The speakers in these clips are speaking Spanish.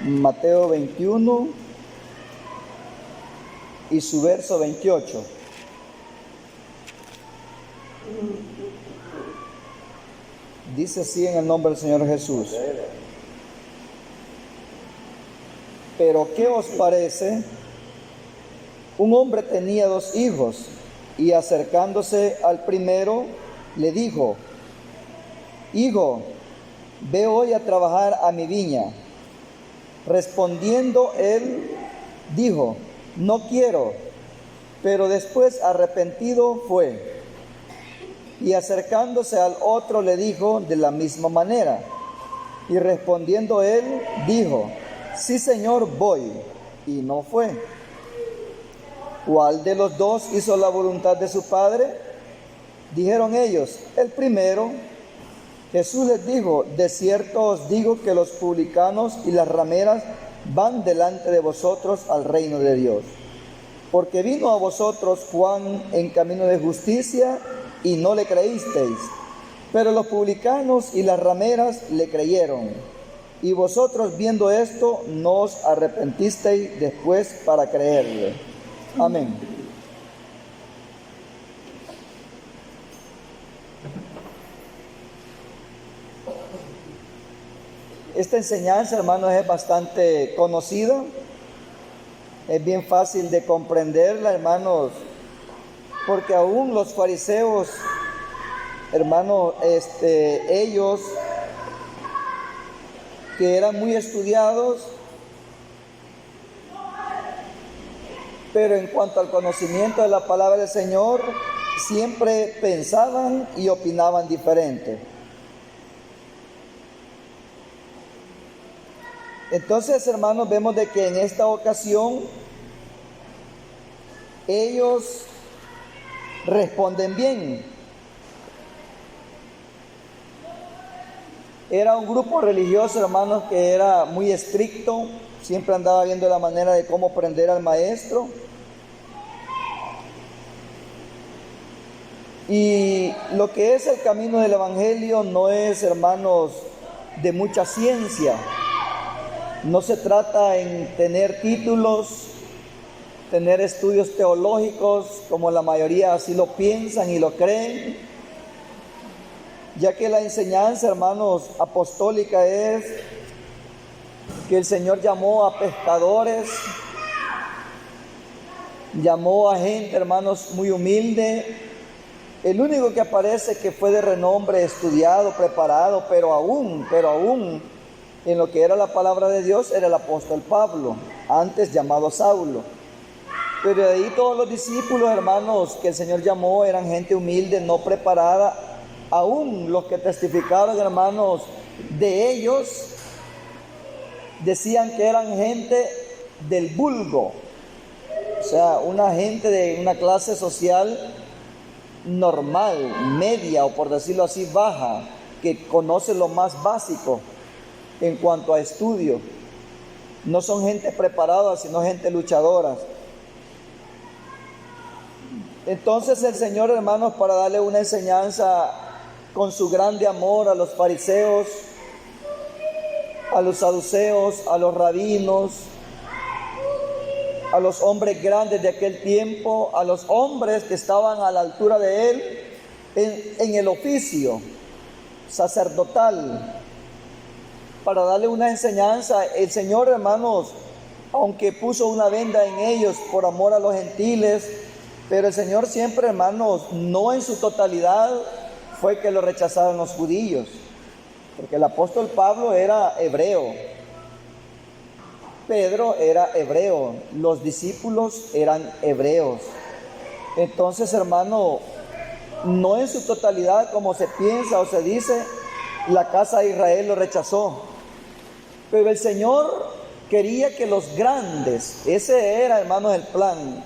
Mateo 21 y su verso 28. Dice así en el nombre del Señor Jesús. Pero ¿qué os parece? Un hombre tenía 2 hijos y acercándose al primero le dijo: Hijo, ve hoy a trabajar a mi viña. Respondiendo él, dijo: No quiero. Pero después arrepentido fue. Y acercándose al otro le dijo de la misma manera. Y respondiendo él, dijo: Sí, Señor, voy. Y no fue. ¿Cuál de los 2 hizo la voluntad de su padre? Dijeron ellos: el primero. Jesús les dijo: de cierto os digo que los publicanos y las rameras van delante de vosotros al reino de Dios. Porque vino a vosotros Juan en camino de justicia y no le creísteis, pero los publicanos y las rameras le creyeron. Y vosotros, viendo esto, no os arrepentisteis después para creerle. Amén. Esta enseñanza, hermanos, es bastante conocida. Es bien fácil de comprenderla, hermanos, porque aún los fariseos, hermanos, ellos que eran muy estudiados, pero en cuanto al conocimiento de la palabra del Señor, siempre pensaban y opinaban diferente. Entonces, hermanos, vemos de que en esta ocasión ellos responden bien. Era un grupo religioso, hermanos, que era muy estricto, siempre andaba viendo la manera de cómo prender al maestro. Y lo que es el camino del Evangelio no es, hermanos, de mucha ciencia. No se trata en tener títulos, tener estudios teológicos, como la mayoría así lo piensan y lo creen, ya que la enseñanza, hermanos, apostólica es que el Señor llamó a pescadores, llamó a gente, hermanos, muy humilde. El único que aparece que fue de renombre, estudiado, preparado, pero aún en lo que era la palabra de Dios, era el apóstol Pablo, antes llamado Saulo. Pero de ahí todos los discípulos, hermanos, que el Señor llamó, eran gente humilde, no preparada. Aún los que testificaron, hermanos, de ellos, decían que eran gente del vulgo, o sea, una gente de una clase social normal, media, o por decirlo así, baja, que conoce lo más básico en cuanto a estudio. No son gente preparada, sino gente luchadora. Entonces el Señor, hermanos, para darle una enseñanza con su grande amor a los fariseos, a los saduceos, a los rabinos, a los hombres grandes de aquel tiempo, a los hombres que estaban a la altura de él en el oficio sacerdotal, para darle una enseñanza. El Señor, hermanos, aunque puso una venda en ellos por amor a los gentiles, pero el Señor siempre, hermanos, no en su totalidad fue que lo rechazaron los judíos, porque el apóstol Pablo era hebreo, Pedro era hebreo, los discípulos eran hebreos. Entonces, hermano, no en su totalidad como se piensa o se dice, la casa de Israel lo rechazó. Pero el Señor quería que los grandes, ese era, hermanos, el plan,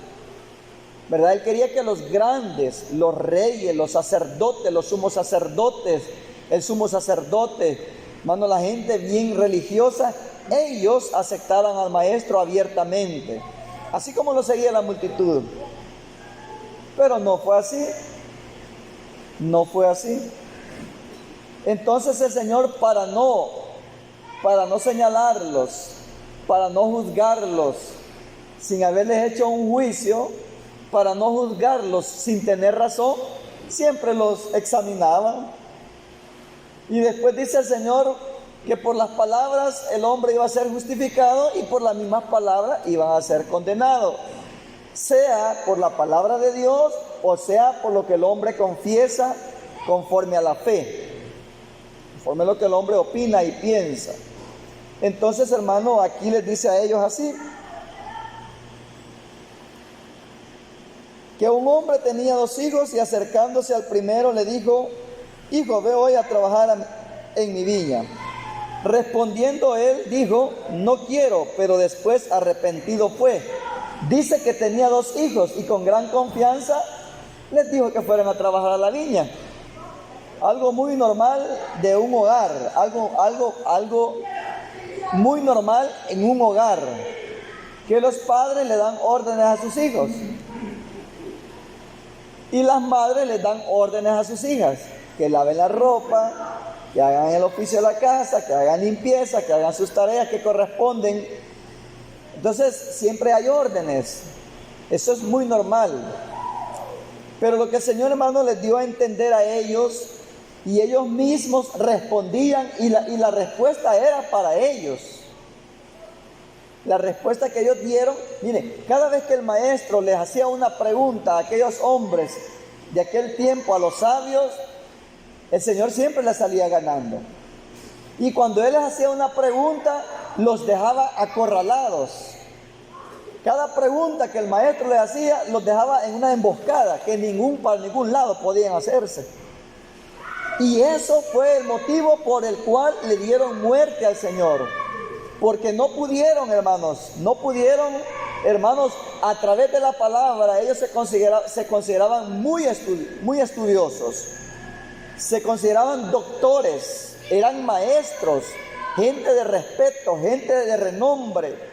¿verdad? Él quería que los grandes, los reyes, los sacerdotes, los sumos sacerdotes, el sumo sacerdote, hermano, la gente bien religiosa, ellos aceptaran al maestro abiertamente, así como lo seguía la multitud. Pero no fue así. No fue así. Entonces el Señor, para no señalarlos, para no juzgarlos sin haberles hecho un juicio, para no juzgarlos sin tener razón, siempre los examinaban. Y después dice el Señor que por las palabras el hombre iba a ser justificado y por las mismas palabras iban a ser condenados, sea por la palabra de Dios o sea por lo que el hombre confiesa conforme a la fe, conforme a lo que el hombre opina y piensa. Entonces, hermano, aquí les dice a ellos así, que un hombre tenía 2 hijos y acercándose al primero le dijo: hijo, ve hoy a trabajar en mi viña. Respondiendo él, dijo: no quiero, pero después arrepentido fue. Dice que tenía 2 hijos y con gran confianza les dijo que fueran a trabajar a la viña. Algo muy normal de un hogar, algo muy normal en un hogar, que los padres le dan órdenes a sus hijos y las madres les dan órdenes a sus hijas, que laven la ropa, que hagan el oficio de la casa, que hagan limpieza, que hagan sus tareas que corresponden. Entonces siempre hay órdenes, eso es muy normal. Pero lo que el Señor, hermano, les dio a entender a ellos, y ellos mismos respondían, y la respuesta era para ellos. La respuesta que ellos dieron, mire, cada vez que el maestro les hacía una pregunta a aquellos hombres de aquel tiempo, a los sabios, el Señor siempre les salía ganando. Y cuando Él les hacía una pregunta, los dejaba acorralados. Cada pregunta que el maestro les hacía, los dejaba en una emboscada que para ningún lado podían hacerse. Y eso fue el motivo por el cual le dieron muerte al Señor. Porque no pudieron, hermanos, a través de la palabra, ellos se consideraban muy estudiosos, se consideraban doctores, eran maestros, gente de respeto, gente de renombre.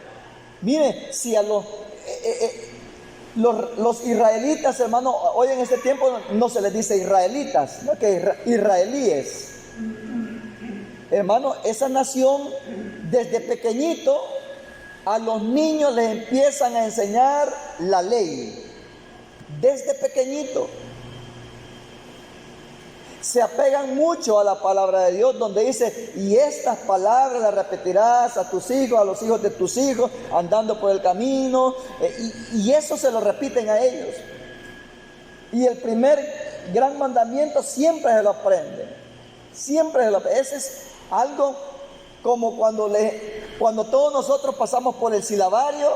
Mire, si a los israelitas, hermano, hoy en este tiempo no se les dice israelitas, no, que israelíes. Hermano, esa nación, desde pequeñito, a los niños les empiezan a enseñar la ley. Desde pequeñito. Se apegan mucho a la palabra de Dios, donde dice: y estas palabras las repetirás a tus hijos, a los hijos de tus hijos, andando por el camino. Y eso se lo repiten a ellos. Y el primer gran mandamiento siempre se lo aprenden. Siempre se lo aprenden. Ese es algo como cuando todos nosotros pasamos por el silabario,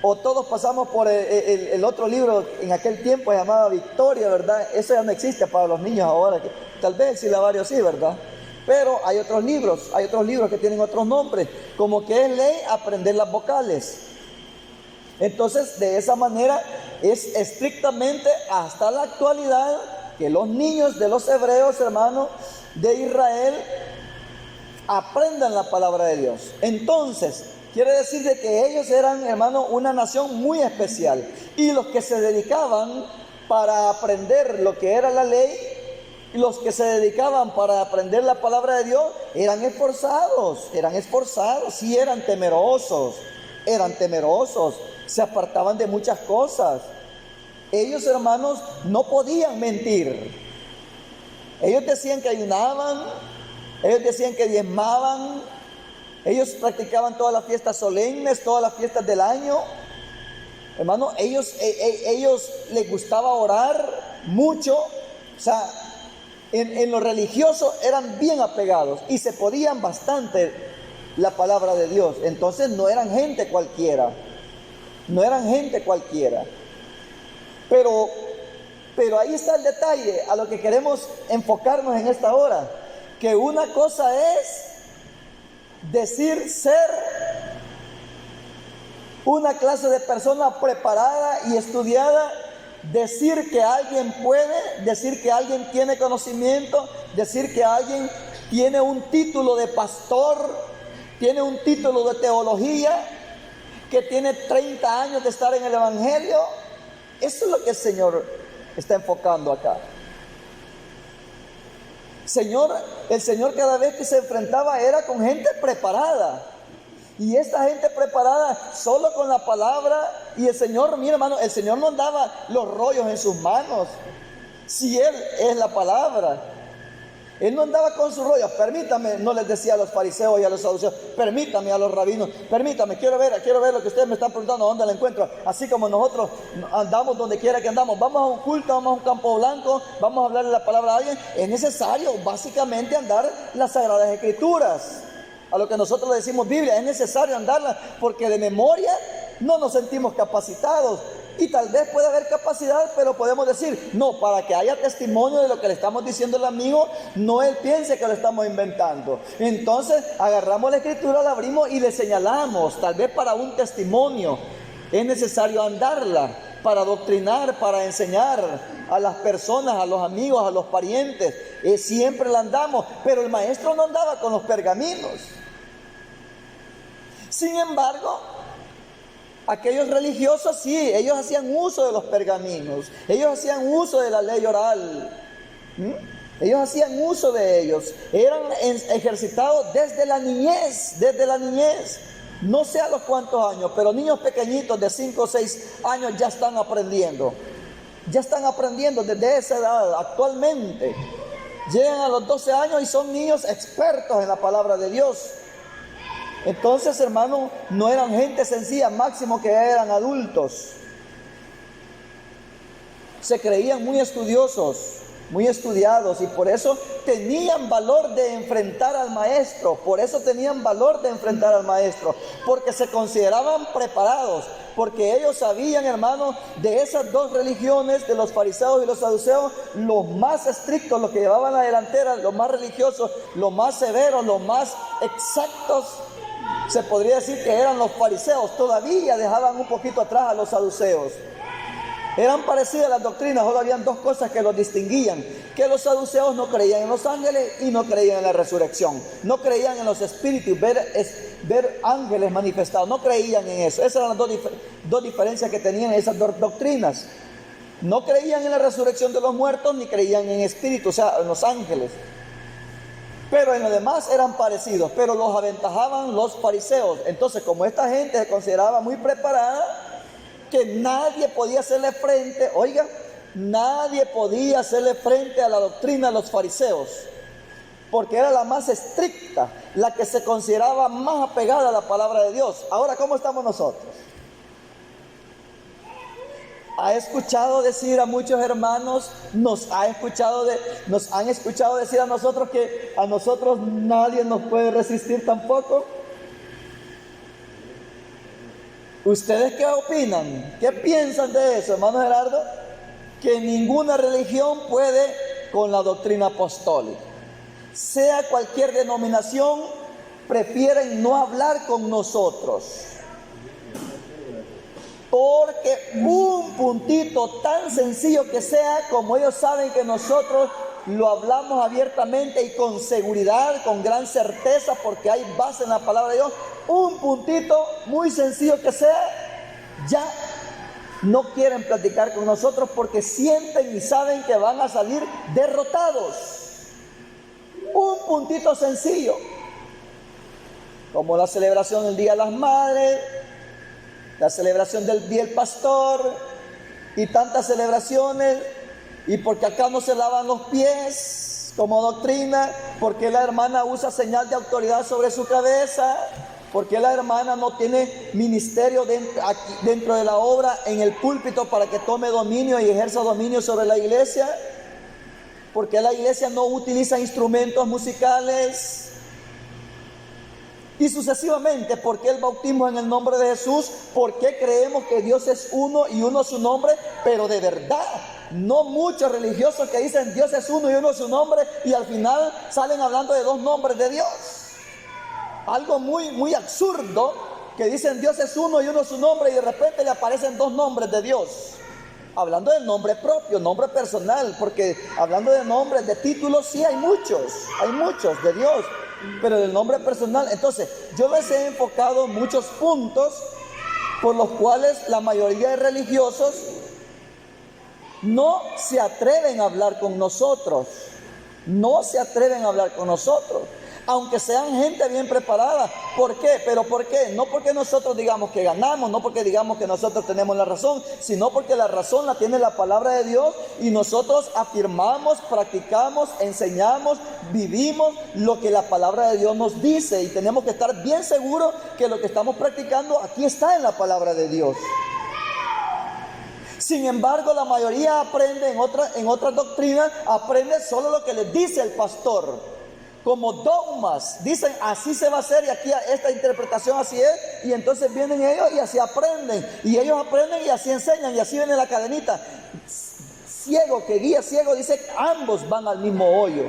o todos pasamos por el otro libro en aquel tiempo llamado Victoria, ¿verdad? Eso ya no existe para los niños ahora, que tal vez el silabario sí, ¿verdad? Pero hay otros libros que tienen otros nombres, como que es ley aprender las vocales. Entonces, de esa manera es estrictamente hasta la actualidad que los niños de los hebreos, hermanos, de Israel, aprendan la palabra de Dios. Entonces, quiere decir de que ellos eran, hermano, una nación muy especial. Y los que se dedicaban para aprender lo que era la ley, y los que se dedicaban para aprender la palabra de Dios, eran esforzados, sí, eran temerosos, se apartaban de muchas cosas. Ellos, hermanos, no podían mentir. Ellos decían que ayunaban, ellos decían que diezmaban, ellos practicaban todas las fiestas solemnes, todas las fiestas del año. Hermano, ellos les gustaba orar mucho. O sea, en lo religioso eran bien apegados y se podían bastante la palabra de Dios. Entonces no eran gente cualquiera. Pero ahí está el detalle a lo que queremos enfocarnos en esta hora. Que una cosa es decir ser una clase de persona preparada y estudiada, decir que alguien puede, decir que alguien tiene conocimiento, decir que alguien tiene un título de pastor, tiene un título de teología, que tiene 30 años de estar en el Evangelio. Eso es lo que el Señor está enfocando acá. El Señor cada vez que se enfrentaba era con gente preparada, Y esta gente preparada solo con la palabra, y el Señor, mira hermano, el Señor no daba los rollos en sus manos. Si Él es la palabra, Él no andaba con sus rollos. Permítame, no les decía a los fariseos y a los saduceos, permítame a los rabinos, permítame, quiero ver lo que ustedes me están preguntando, ¿dónde la encuentro? Así como nosotros andamos donde quiera que andamos, vamos a un culto, vamos a un campo blanco, vamos a hablarle la palabra a alguien. Es necesario básicamente andar las Sagradas Escrituras. A lo que nosotros le decimos Biblia, es necesario andarla, porque de memoria no nos sentimos capacitados. Y tal vez puede haber capacidad, pero podemos decir, no, para que haya testimonio de lo que le estamos diciendo al amigo, no él piense que lo estamos inventando. Entonces agarramos la Escritura, la abrimos y le señalamos, tal vez para un testimonio. Es necesario andarla para doctrinar, para enseñar a las personas, a los amigos, a los parientes. Siempre la andamos, pero el maestro no andaba con los pergaminos. Sin embargo, aquellos religiosos sí, ellos hacían uso de los pergaminos, ellos hacían uso de la ley oral, ellos hacían uso de ellos, eran ejercitados desde la niñez, no sé a los cuántos años, pero niños pequeñitos de 5 o 6 años ya están aprendiendo desde esa edad. Actualmente llegan a los 12 años y son niños expertos en la palabra de Dios. Entonces, hermano, no eran gente sencilla, máximo que eran adultos. Se creían muy estudiosos, muy estudiados, y por eso tenían valor de enfrentar al maestro. Porque se consideraban preparados, porque ellos sabían, hermano, de esas dos religiones, de los fariseos y los saduceos, los más estrictos, los que llevaban la delantera, los más religiosos, los más severos, los más exactos. Se podría decir que eran los fariseos, todavía dejaban un poquito atrás a los saduceos. Eran parecidas las doctrinas, solo habían dos cosas que los distinguían: que los saduceos no creían en los ángeles y no creían en la resurrección. No creían en los espíritus, ver ángeles manifestados, no creían en eso. Esas eran las dos diferencias que tenían esas dos doctrinas. No creían en la resurrección de los muertos, ni creían en espíritus, o sea, en los ángeles. Pero en lo demás eran parecidos, pero los aventajaban los fariseos. Entonces, como esta gente se consideraba muy preparada, que nadie podía hacerle frente, nadie podía hacerle frente a la doctrina de los fariseos, porque era la más estricta, la que se consideraba más apegada a la palabra de Dios. Ahora, ¿cómo estamos nosotros? Ha escuchado decir a muchos hermanos, nos han escuchado decir a nosotros que a nosotros nadie nos puede resistir tampoco. ¿Ustedes qué opinan? ¿Qué piensan de eso, hermano Gerardo? Que ninguna religión puede con la doctrina apostólica. Sea cualquier denominación, prefieren no hablar con nosotros. Porque un puntito tan sencillo que sea, como ellos saben que nosotros lo hablamos abiertamente y con seguridad, con gran certeza, porque hay base en la palabra de Dios, un puntito muy sencillo que sea, ya no quieren platicar con nosotros porque sienten y saben que van a salir derrotados. Un puntito sencillo, como la celebración del Día de las Madres, la celebración del Día del Pastor y tantas celebraciones. Y porque acá no se lavan los pies como doctrina, porque la hermana usa señal de autoridad sobre su cabeza, porque la hermana no tiene ministerio dentro de la obra en el púlpito para que tome dominio y ejerza dominio sobre la iglesia, porque la iglesia no utiliza instrumentos musicales. Y sucesivamente, ¿por qué el bautismo en el nombre de Jesús? ¿Por qué creemos que Dios es uno y uno su nombre? Pero de verdad, no muchos religiosos que dicen Dios es uno y uno su nombre y al final salen hablando de dos nombres de Dios. Algo muy, muy absurdo, que dicen Dios es uno y uno su nombre y de repente le aparecen dos nombres de Dios. Hablando del nombre propio, nombre personal, porque hablando de nombres, de títulos, sí hay muchos de Dios. Pero del nombre personal, entonces yo les he enfocado muchos puntos por los cuales la mayoría de religiosos no se atreven a hablar con nosotros, aunque sean gente bien preparada. ¿Por qué? ¿Pero por qué? No porque nosotros digamos que ganamos, no porque digamos que nosotros tenemos la razón, sino porque la razón la tiene la palabra de Dios y nosotros afirmamos, practicamos, enseñamos, vivimos lo que la palabra de Dios nos dice, y tenemos que estar bien seguros que lo que estamos practicando aquí está en la palabra de Dios. Sin embargo, la mayoría aprende en otras doctrinas, aprende solo lo que les dice el pastor, como dogmas. Dicen, así se va a hacer y aquí esta interpretación así es, y entonces vienen ellos y así aprenden, y ellos aprenden y así enseñan, y así viene la cadenita. Ciego que guía ciego, dice, ambos van al mismo hoyo.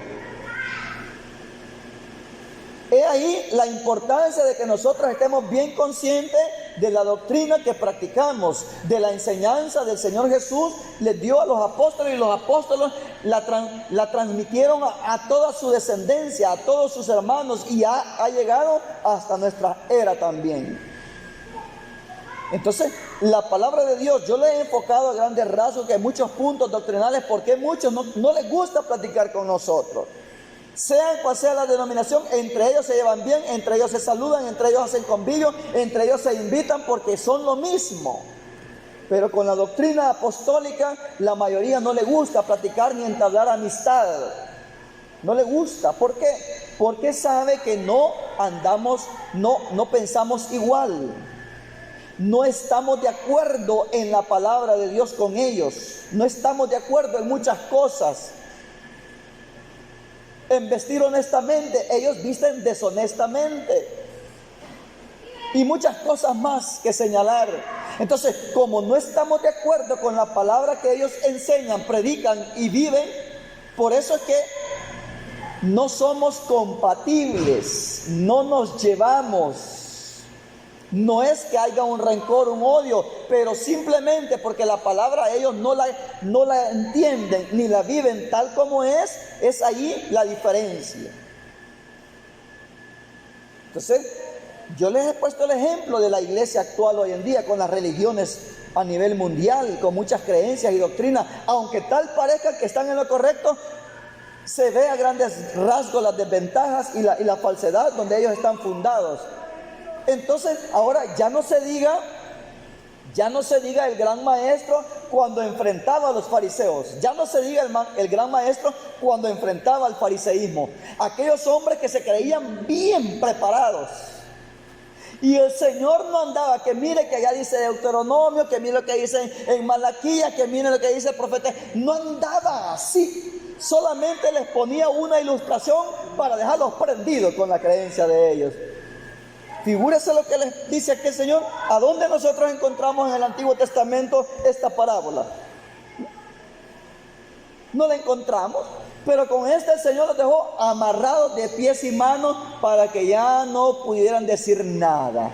He ahí la importancia de que nosotros estemos bien conscientes de la doctrina que practicamos, de la enseñanza del Señor Jesús. Les dio a los apóstoles, y los apóstoles la transmitieron a toda su descendencia, a todos sus hermanos, y ha llegado hasta nuestra era también. Entonces, la palabra de Dios, yo le he enfocado a grandes rasgos, que hay muchos puntos doctrinales, porque muchos no les gusta platicar con nosotros. Sea cual sea la denominación, entre ellos se llevan bien, entre ellos se saludan, entre ellos hacen convivio, entre ellos se invitan porque son lo mismo. Pero con la doctrina apostólica, la mayoría no le gusta platicar ni entablar amistad. No le gusta. ¿Por qué? Porque sabe que no andamos, no pensamos igual. No estamos de acuerdo en la palabra de Dios con ellos. No estamos de acuerdo en muchas cosas. En vestir honestamente, ellos visten deshonestamente, y muchas cosas más que señalar. Entonces, como no estamos de acuerdo con la palabra que ellos enseñan, predican y viven, por eso es que no somos compatibles, no nos llevamos. No es que haya un rencor, un odio, pero simplemente porque la palabra ellos no la entienden ni la viven tal como es ahí la diferencia. Entonces, yo les he puesto el ejemplo de la iglesia actual hoy en día, con las religiones a nivel mundial, con muchas creencias y doctrinas. Aunque tal parezca que están en lo correcto, se ve a grandes rasgos las desventajas y la falsedad donde ellos están fundados. Entonces, ahora ya no se diga el gran maestro cuando enfrentaba a los fariseos. Ya no se diga el gran maestro cuando enfrentaba al fariseísmo. Aquellos hombres que se creían bien preparados. Y el Señor no andaba, que mire que allá dice Deuteronomio, que mire lo que dice en Malaquías, que mire lo que dice el profeta. No andaba así. Solamente les ponía una ilustración para dejarlos prendidos con la creencia de ellos. Figúrese lo que les dice aquí el Señor. ¿A dónde nosotros encontramos en el Antiguo Testamento esta parábola? No la encontramos, pero con esta el Señor los dejó amarrados de pies y manos para que ya no pudieran decir nada.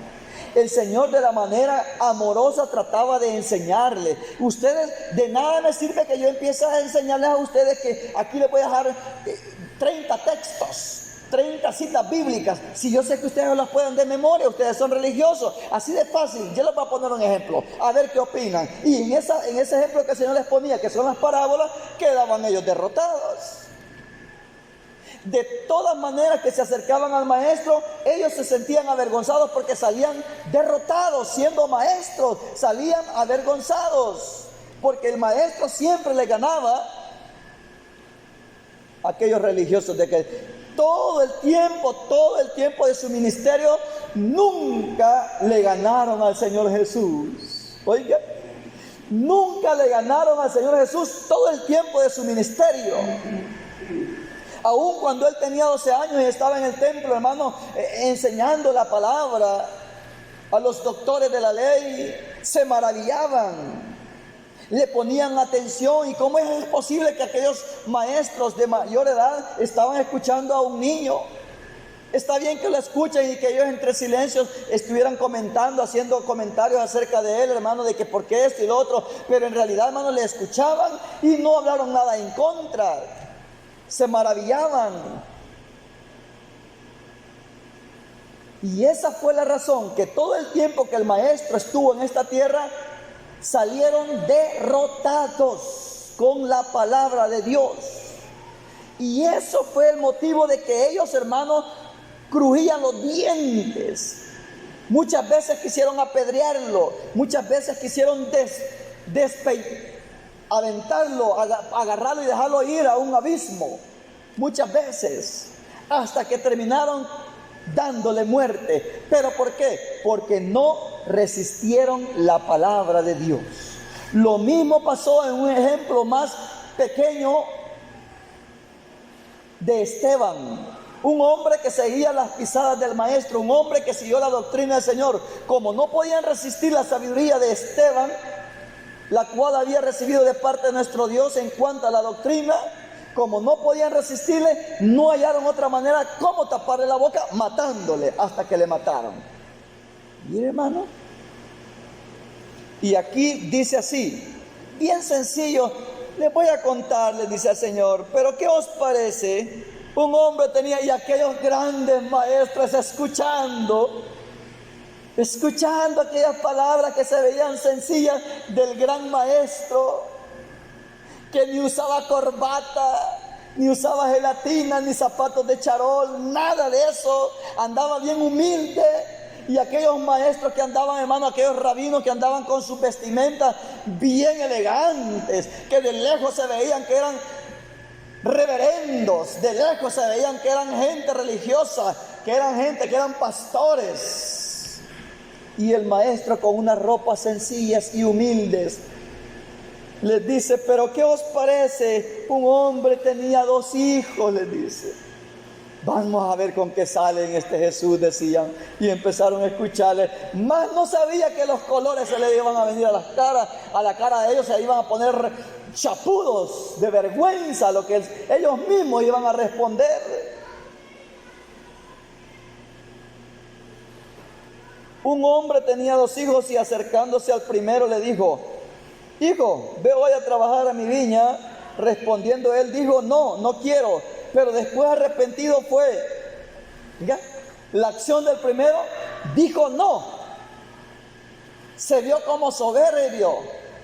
El Señor de la manera amorosa trataba de enseñarles. Ustedes, de nada me sirve que yo empiece a enseñarles a ustedes que aquí les voy a dejar 30 textos, 30 citas bíblicas, si yo sé que ustedes no las pueden de memoria, ustedes son religiosos, así de fácil. Yo les voy a poner un ejemplo, a ver qué opinan. Y en ese ejemplo que el Señor les ponía, que son las parábolas, quedaban ellos derrotados. De todas maneras que se acercaban al maestro, ellos se sentían avergonzados porque salían derrotados, siendo maestros, salían avergonzados, porque el maestro siempre le ganaba a aquellos religiosos de que todo el tiempo de su ministerio, nunca le ganaron al Señor Jesús. Oiga, nunca le ganaron al Señor Jesús todo el tiempo de su ministerio. Aún cuando él tenía 12 años y estaba en el templo, hermano, enseñando la palabra a los doctores de la ley, se maravillaban. Le ponían atención. ¿Y cómo es posible que aquellos maestros de mayor edad estaban escuchando a un niño? Está bien que lo escuchen y que ellos entre silencios estuvieran comentando, haciendo comentarios acerca de él, hermano, de que por qué esto y lo otro, pero en realidad, hermano, le escuchaban y no hablaron nada en contra. Se maravillaban. Y esa fue la razón que todo el tiempo que el maestro estuvo en esta tierra, salieron derrotados con la palabra de Dios. Y eso fue el motivo de que ellos, hermanos, crujían los dientes. Muchas veces quisieron apedrearlo, muchas veces quisieron aventarlo, agarrarlo y dejarlo ir a un abismo. Muchas veces, hasta que terminaron dándole muerte. ¿Pero por qué? Porque no resistieron la palabra de Dios. Lo mismo pasó en un ejemplo más pequeño de Esteban, un hombre que seguía las pisadas del maestro, un hombre que siguió la doctrina del Señor. Como no podían resistir la sabiduría de Esteban, la cual había recibido de parte de nuestro Dios en cuanto a la doctrina, como no podían resistirle, no hallaron otra manera como taparle la boca, matándole, hasta que le mataron. Mire, hermano, y aquí dice así, bien sencillo, les voy a contarles, dice el Señor, pero ¿qué os parece? Un hombre tenía, y aquellos grandes maestros escuchando aquellas palabras que se veían sencillas del gran maestro, que ni usaba corbata, ni usaba gelatina, ni zapatos de charol, nada de eso, andaba bien humilde. Y aquellos maestros que andaban, hermano, aquellos rabinos que andaban con sus vestimentas bien elegantes, que de lejos se veían que eran reverendos, de lejos se veían que eran gente religiosa, que eran pastores. Y el maestro, con unas ropas sencillas y humildes, les dice, pero ¿qué os parece? Un hombre tenía 2 hijos, les dice. Vamos a ver con qué salen este Jesús, decían. Y empezaron a escucharle. Más no sabía que los colores se le iban a venir a las caras. A la cara de ellos se iban a poner chapudos de vergüenza, lo que ellos mismos iban a responder. Un hombre tenía 2 hijos y acercándose al primero le dijo, hijo, ve hoy a trabajar a mi viña. Respondiendo él dijo, no quiero. Pero después arrepentido fue. ¿Ya? La acción del primero dijo no. Se vio como soberbio,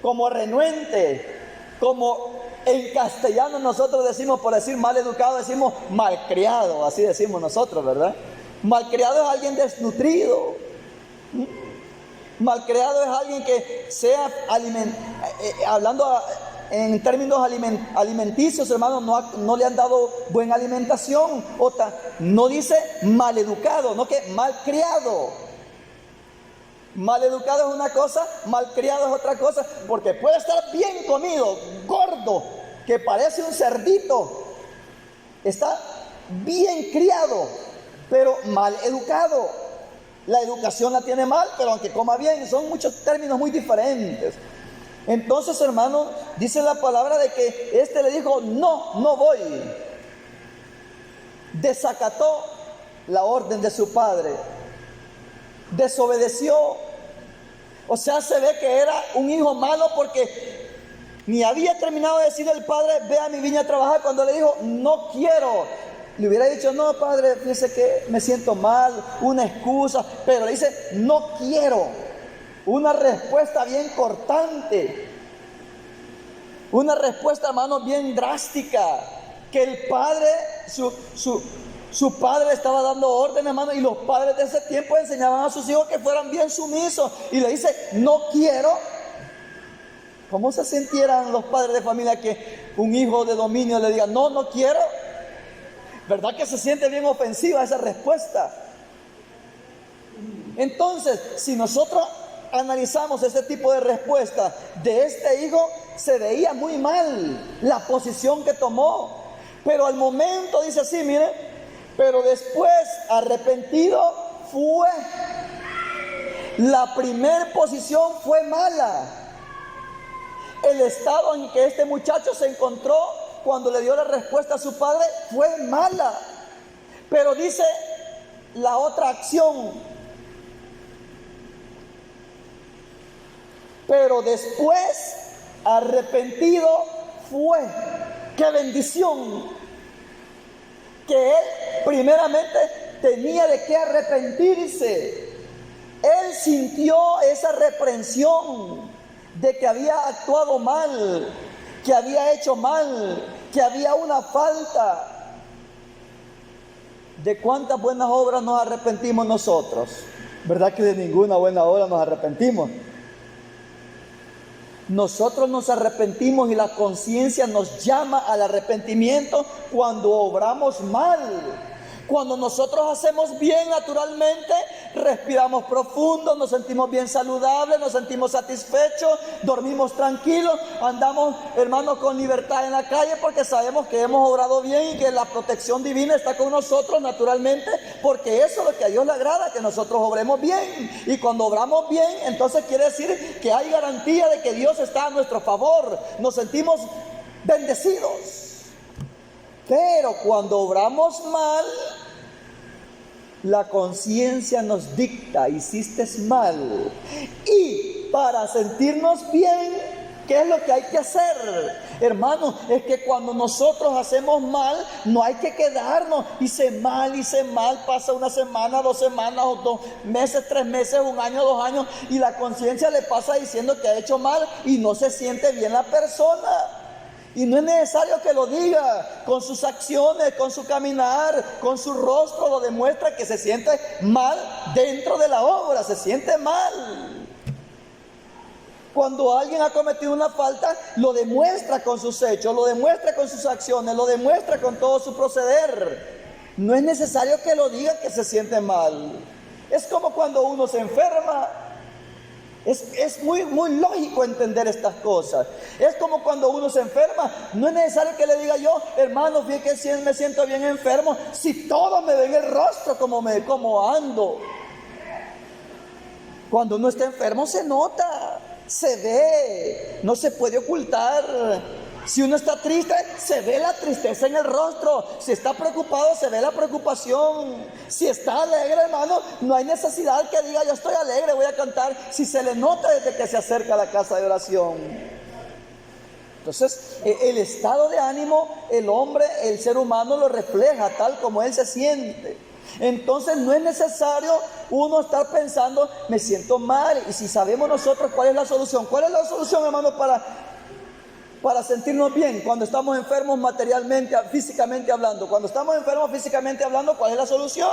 como renuente, como en castellano nosotros decimos, por decir mal educado, decimos malcriado, así decimos nosotros, ¿verdad? Malcriado es alguien desnutrido. Malcriado es alguien que sea hablando en términos alimenticios, hermanos, no le han dado buena alimentación. No dice maleducado, no que malcriado. Maleducado es una cosa, malcriado es otra cosa, porque puede estar bien comido, gordo, que parece un cerdito. Está bien criado, pero mal educado. La educación la tiene mal, pero aunque coma bien, son muchos términos muy diferentes. Entonces, hermano, dice la palabra de que este le dijo, no voy. Desacató la orden de su padre. Desobedeció. O sea, se ve que era un hijo malo porque ni había terminado de decir el padre, ve a mi viña a trabajar, cuando le dijo, no quiero. Le hubiera dicho, no, padre, fíjese que me siento mal, una excusa, pero le dice, no quiero. Una respuesta bien cortante, una respuesta, hermano, bien drástica, que el padre, su padre estaba dando orden, hermano, y los padres de ese tiempo enseñaban a sus hijos que fueran bien sumisos, y le dice, no quiero. ¿Cómo se sintieran los padres de familia que un hijo de dominio le diga, no quiero? ¿Verdad que se siente bien ofensiva esa respuesta? Entonces, si nosotros analizamos ese tipo de respuesta de este hijo, se veía muy mal la posición que tomó. Pero al momento dice así, mire, pero después arrepentido fue. La primer posición fue mala. El estado en que este muchacho se encontró cuando le dio la respuesta a su padre fue mala. Pero dice la otra acción, pero después arrepentido fue. ¡Qué bendición! Que él primeramente tenía de qué arrepentirse. Él sintió esa reprensión de que había actuado mal, que había hecho mal, que había una falta. ¿De cuántas buenas obras nos arrepentimos nosotros? ¿Verdad que de ninguna buena obra nos arrepentimos? Nosotros nos arrepentimos y la conciencia nos llama al arrepentimiento cuando obramos mal. Cuando nosotros hacemos bien naturalmente, respiramos profundo, nos sentimos bien saludables, nos sentimos satisfechos, dormimos tranquilos, andamos, hermanos, con libertad en la calle porque sabemos que hemos obrado bien y que la protección divina está con nosotros naturalmente, porque eso es lo que a Dios le agrada, que nosotros obremos bien. Y cuando obramos bien, entonces quiere decir que hay garantía de que Dios está a nuestro favor, nos sentimos bendecidos. Pero cuando obramos mal, la conciencia nos dicta, hiciste mal. Y para sentirnos bien, ¿qué es lo que hay que hacer? Hermanos, es que cuando nosotros hacemos mal, no hay que quedarnos. Hice mal, pasa una semana, 2 semanas, o 2 meses, 3 meses, 1 año, 2 años, y la conciencia le pasa diciendo que ha hecho mal y no se siente bien la persona. Y no es necesario que lo diga, con sus acciones, con su caminar, con su rostro lo demuestra que se siente mal dentro de la obra, se siente mal. Cuando alguien ha cometido una falta, lo demuestra con sus hechos, lo demuestra con sus acciones, lo demuestra con todo su proceder. No es necesario que lo diga que se siente mal. Es como cuando uno se enferma. Es muy lógico entender estas cosas. Es como cuando uno se enferma. No es necesario que le diga yo, hermano, fíjate que me siento bien enfermo, si todos me ven el rostro como ando. Cuando uno está enfermo se nota, se ve, no se puede ocultar. Si uno está triste, se ve la tristeza en el rostro. Si está preocupado, se ve la preocupación. Si está alegre, hermano, no hay necesidad que diga yo estoy alegre, voy a cantar. Si se le nota desde que se acerca a la casa de oración. Entonces, el estado de ánimo, el hombre, el ser humano lo refleja tal como él se siente. Entonces no es necesario uno estar pensando, me siento mal. Y si sabemos nosotros cuál es la solución. ¿Cuál es la solución, hermano, para sentirnos bien cuando estamos enfermos materialmente, físicamente hablando? Cuando estamos enfermos físicamente hablando, ¿cuál es la solución?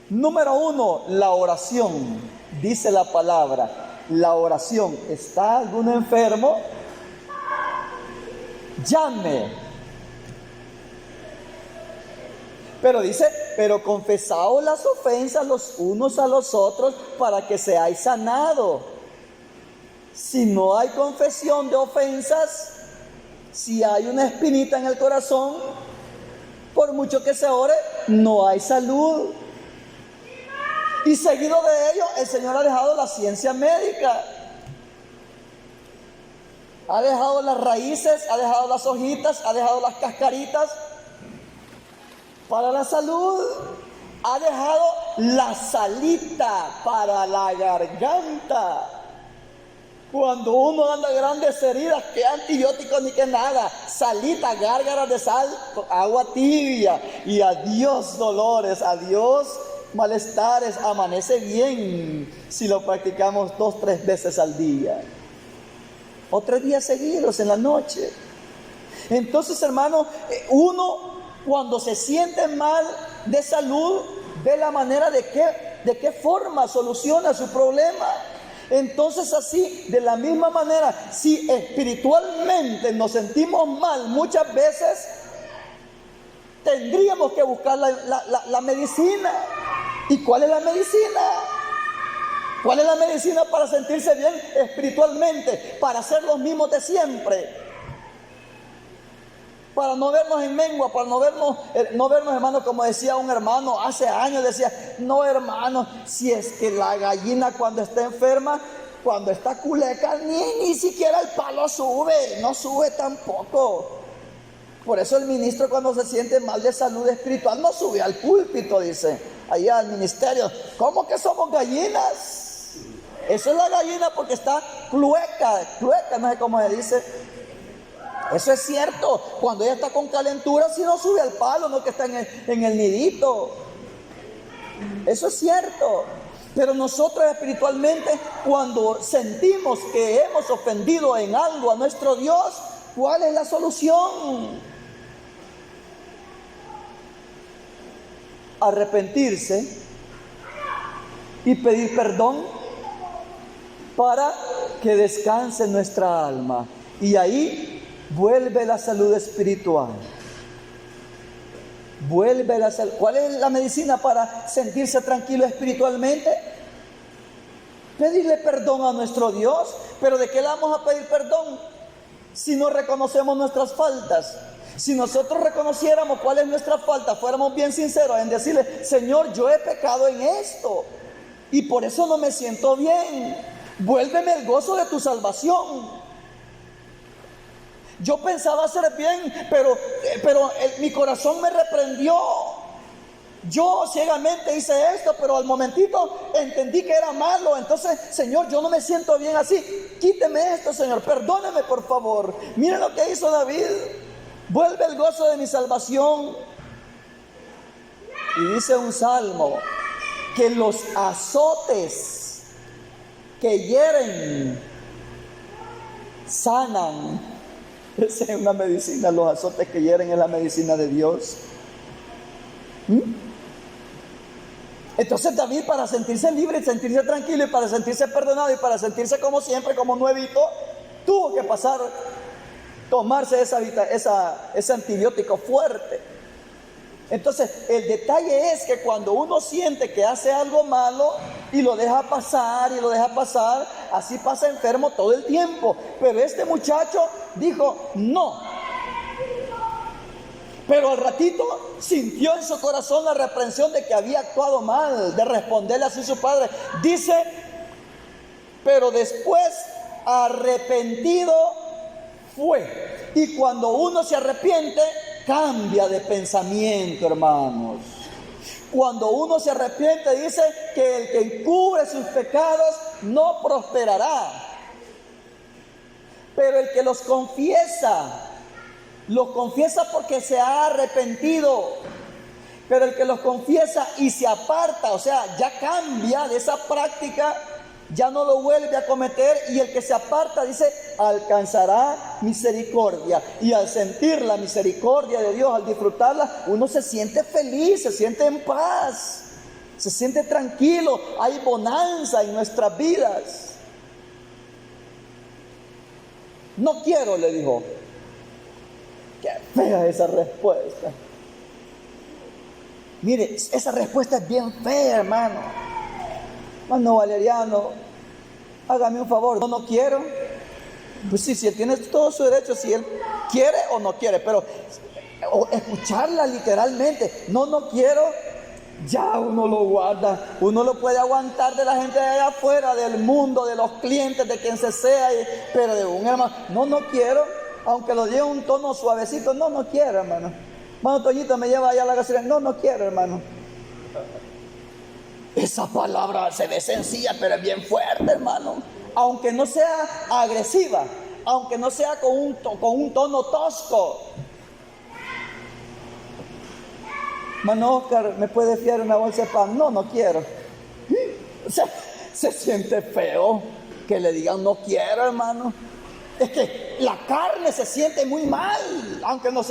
Número uno, la oración. Dice la palabra, la oración. ¿Está algún enfermo? Llame. Pero dice, pero confesaos las ofensas los unos a los otros para que seáis sanados. Si no hay confesión de ofensas, si hay una espinita en el corazón, por mucho que se ore, no hay salud. Y seguido de ello, el Señor ha dejado la ciencia médica. Ha dejado las raíces, ha dejado las hojitas, ha dejado las cascaritas para la salud. Ha dejado la salita para la garganta. Cuando uno anda grandes heridas, que antibióticos ni que nada, salita, gárgaras de sal, agua tibia, y adiós dolores, adiós malestares, amanece bien si lo practicamos 2-3 veces al día, o 3 días seguidos en la noche. Entonces, hermano, uno cuando se siente mal de salud, ve la manera de qué forma soluciona su problema. Entonces así, de la misma manera, si espiritualmente nos sentimos mal muchas veces, tendríamos que buscar la medicina. ¿Y cuál es la medicina? ¿Cuál es la medicina para sentirse bien espiritualmente? Para ser los mismos de siempre. Para no vernos en mengua, para no vernos, hermano, como decía un hermano hace años, decía, no, hermano, si es que la gallina cuando está enferma, cuando está culeca, ni siquiera el palo sube, no sube tampoco. Por eso el ministro cuando se siente mal de salud espiritual no sube al púlpito, dice, allá al ministerio. ¿Cómo que somos gallinas? Eso es la gallina porque está clueca, no sé cómo se dice. Eso es cierto, cuando ella está con calentura, si no sube al palo, no que está en el nidito. Eso es cierto. Pero nosotros espiritualmente, cuando sentimos que hemos ofendido en algo a nuestro Dios, ¿cuál es la solución? arrepentirse y pedir perdón para que descanse nuestra alma. Y ahí vuelve la salud espiritual. Vuelve la salud. ¿Cuál es la medicina para sentirse tranquilo espiritualmente? Pedirle perdón a nuestro Dios. ¿Pero de qué le vamos a pedir perdón? Si no reconocemos nuestras faltas. Si nosotros reconociéramos cuál es nuestra falta, fuéramos bien sinceros en decirle: Señor, yo he pecado en esto y por eso no me siento bien. Vuélveme el gozo de tu salvación. Yo pensaba hacer bien, pero mi corazón me reprendió. Yo ciegamente hice esto, pero al momentito entendí que era malo. Entonces, Señor, yo no me siento bien así. Quíteme esto, Señor. Perdóneme, por favor. Miren lo que hizo David. Vuelve el gozo de mi salvación. Y dice un salmo que los azotes que hieren sanan. Esa es una medicina. Los azotes que hieren es la medicina de Dios. Entonces David, para sentirse libre y sentirse tranquilo y para sentirse perdonado y para sentirse como siempre, como nuevito, tuvo que tomarse ese antibiótico fuerte. Entonces el detalle es que cuando uno siente que hace algo malo y lo deja pasar y lo deja pasar, así pasa enfermo todo el tiempo. Pero este muchacho dijo: no. Pero al ratito sintió en su corazón la reprensión de que había actuado mal, de responderle así a su padre. Dice: pero después arrepentido fue. Y cuando uno se arrepiente, cambia de pensamiento, hermanos. Cuando uno se arrepiente, dice que el que encubre sus pecados no prosperará. Pero el que los confiesa porque se ha arrepentido. Pero el que los confiesa y se aparta, o sea, ya cambia de esa práctica, ya no lo vuelve a cometer. Y el que se aparta, dice, alcanzará misericordia. Y al sentir la misericordia de Dios, al disfrutarla, uno se siente feliz, se siente en paz, se siente tranquilo. Hay bonanza en nuestras vidas. No quiero, le dijo. Qué fea esa respuesta. Mire, esa respuesta es bien fea, hermano. Hermano Valeriano, hágame un favor. No quiero. Pues sí, si él tiene todo su derecho, si él quiere o no quiere, pero escucharla literalmente. No quiero. Ya uno lo guarda, uno lo puede aguantar de la gente de allá afuera, del mundo, de los clientes, de quien se sea, pero de un hermano, no quiero. Aunque lo diga un tono suavecito, no quiero, hermano. Hermano Toñito, me lleva allá a la gasolina. No quiero, hermano. Esa palabra se ve sencilla, pero es bien fuerte, hermano. Aunque no sea agresiva, aunque no sea con un tono tosco. Hermano Oscar, ¿me puede fiar una bolsa de pan? No quiero. Se siente feo que le digan no quiero, hermano. Es que la carne se siente muy mal, aunque nos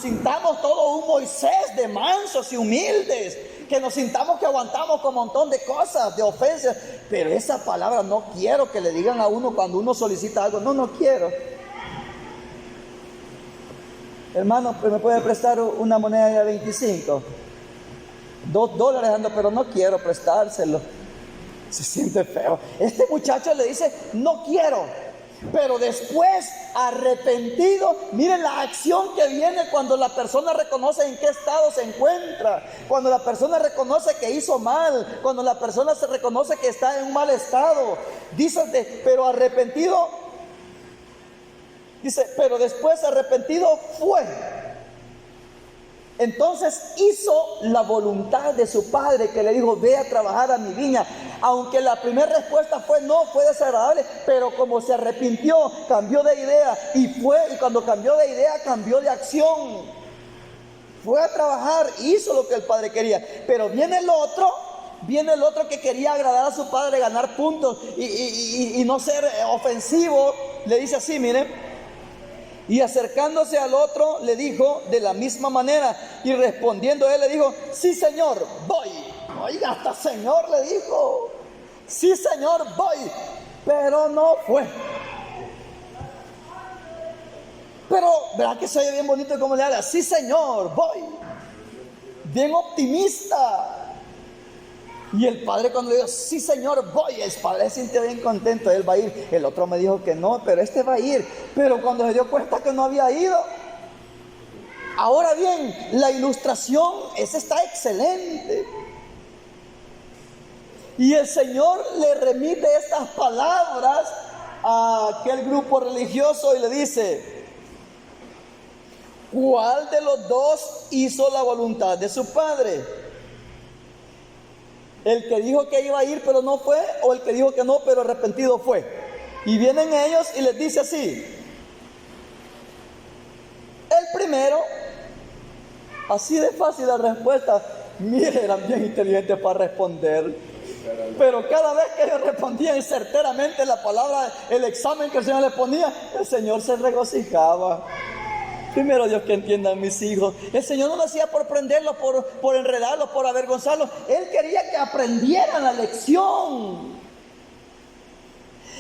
sintamos todo un Moisés de mansos y humildes, que nos sintamos que aguantamos con un montón de cosas, de ofensas, pero esa palabra no quiero que le digan a uno cuando uno solicita algo. No quiero. Hermano, ¿me puede prestar una moneda de 25? $2 ando, pero no quiero prestárselo. Se siente feo. Este muchacho le dice, no quiero. Pero después, arrepentido, miren la acción que viene cuando la persona reconoce en qué estado se encuentra, cuando la persona reconoce que hizo mal, cuando la persona se reconoce que está en un mal estado. Dice, pero arrepentido, dice, pero después arrepentido fue. Entonces hizo la voluntad de su padre, que le dijo, ve a trabajar a mi viña. Aunque la primera respuesta fue no, fue desagradable, pero como se arrepintió, cambió de idea y cuando cambió de idea, cambió de acción. Fue a trabajar, hizo lo que el padre quería. Pero viene el otro que quería agradar a su padre, ganar puntos y no ser ofensivo. Le dice así, miren, Y acercándose al otro, le dijo de la misma manera. Y respondiendo él, le dijo: sí, Señor, voy. Oiga, hasta Señor le dijo: sí, Señor, voy. Pero no fue. Pero, ¿verdad que se oye bien bonito como le habla? Sí, Señor, voy. Bien optimista. Y el padre, cuando le dijo: sí, Señor, voy, el padre se sintió bien contento, él va a ir. El otro me dijo que no, pero este va a ir. Pero cuando se dio cuenta que no había ido. Ahora bien, la ilustración, esa está excelente. Y el Señor le remite estas palabras a aquel grupo religioso y le dice: ¿cuál de los dos hizo la voluntad de su padre? ¿El que dijo que iba a ir pero no fue, o el que dijo que no pero arrepentido fue? Y vienen ellos y les dice así: el primero. Así de fácil la respuesta. Mire, eran bien inteligentes para responder. Pero cada vez que ellos respondían certeramente la palabra, el examen que el Señor les ponía, el Señor se regocijaba. Primero Dios, que entiendan mis hijos. El Señor no lo hacía por prenderlos, por enredarlos, por avergonzarlos. Él quería que aprendieran la lección.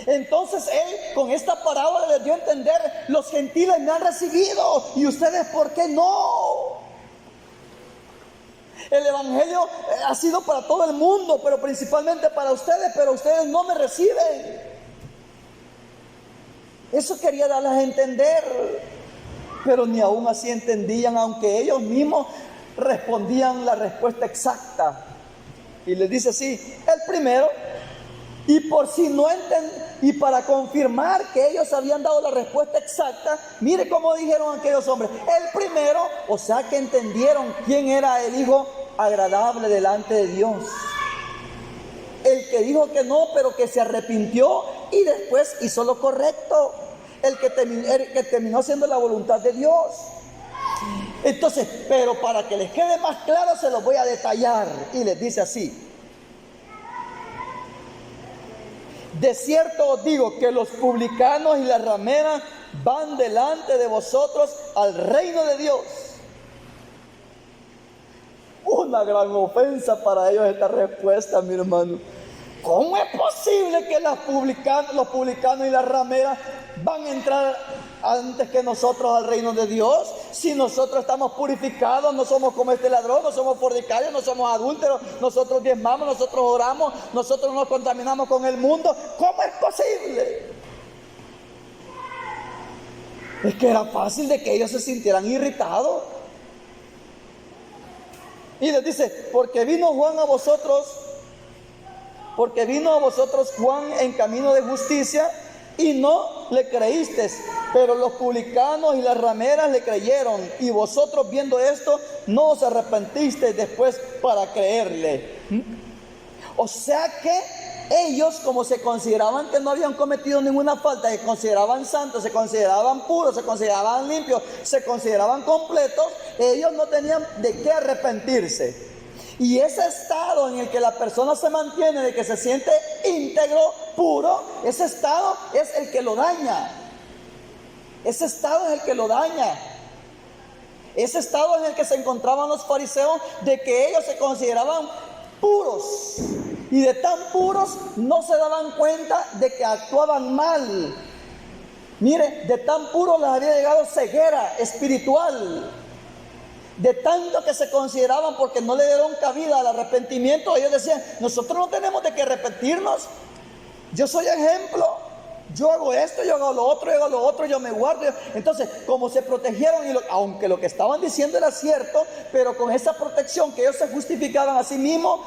Entonces Él con esta parábola les dio a entender: los gentiles me han recibido, y ustedes, ¿por qué no? El evangelio ha sido para todo el mundo, pero principalmente para ustedes, pero ustedes no me reciben. Eso quería darles a entender, pero ni aún así entendían, aunque ellos mismos respondían la respuesta exacta. Y les dice así: el primero. Y por si no y para confirmar que ellos habían dado la respuesta exacta, mire cómo dijeron aquellos hombres: el primero. O sea que entendieron quién era el hijo agradable delante de Dios. El que dijo que no, pero que se arrepintió y después hizo lo correcto. El que terminó haciendo la voluntad de Dios. Entonces, pero para que les quede más claro, se los voy a detallar. Y les dice así: de cierto os digo que los publicanos y las rameras van delante de vosotros al reino de Dios. Una gran ofensa para ellos esta respuesta, mi hermano. ¿Cómo es posible que los publicanos y las rameras van a entrar antes que nosotros al reino de Dios? Si nosotros estamos purificados, no somos como este ladrón, no somos fornicarios, no somos adúlteros, nosotros diezmamos, nosotros oramos, nosotros no nos contaminamos con el mundo. ¿Cómo es posible? Es que era fácil de que ellos se sintieran irritados. Y les dice: porque vino a vosotros Juan en camino de justicia y no le creísteis, pero los publicanos y las rameras le creyeron, y vosotros viendo esto no os arrepentisteis después para creerle. O sea que ellos, como se consideraban que no habían cometido ninguna falta, se consideraban santos, se consideraban puros, se consideraban limpios, se consideraban completos, ellos no tenían de qué arrepentirse. Y ese estado en el que la persona se mantiene, de que se siente íntegro, puro, ese estado es el que lo daña. Ese estado es el que lo daña. Ese estado en el que se encontraban los fariseos, de que ellos se consideraban puros. Y de tan puros no se daban cuenta de que actuaban mal. Mire, de tan puros les había llegado ceguera espiritual. De tanto que se consideraban, porque no le dieron cabida al arrepentimiento, ellos decían: nosotros no tenemos de qué arrepentirnos. Yo soy ejemplo. Yo hago esto, yo hago lo otro, yo me guardo. Entonces, como se protegieron, aunque lo que estaban diciendo era cierto, pero con esa protección que ellos se justificaban a sí mismos,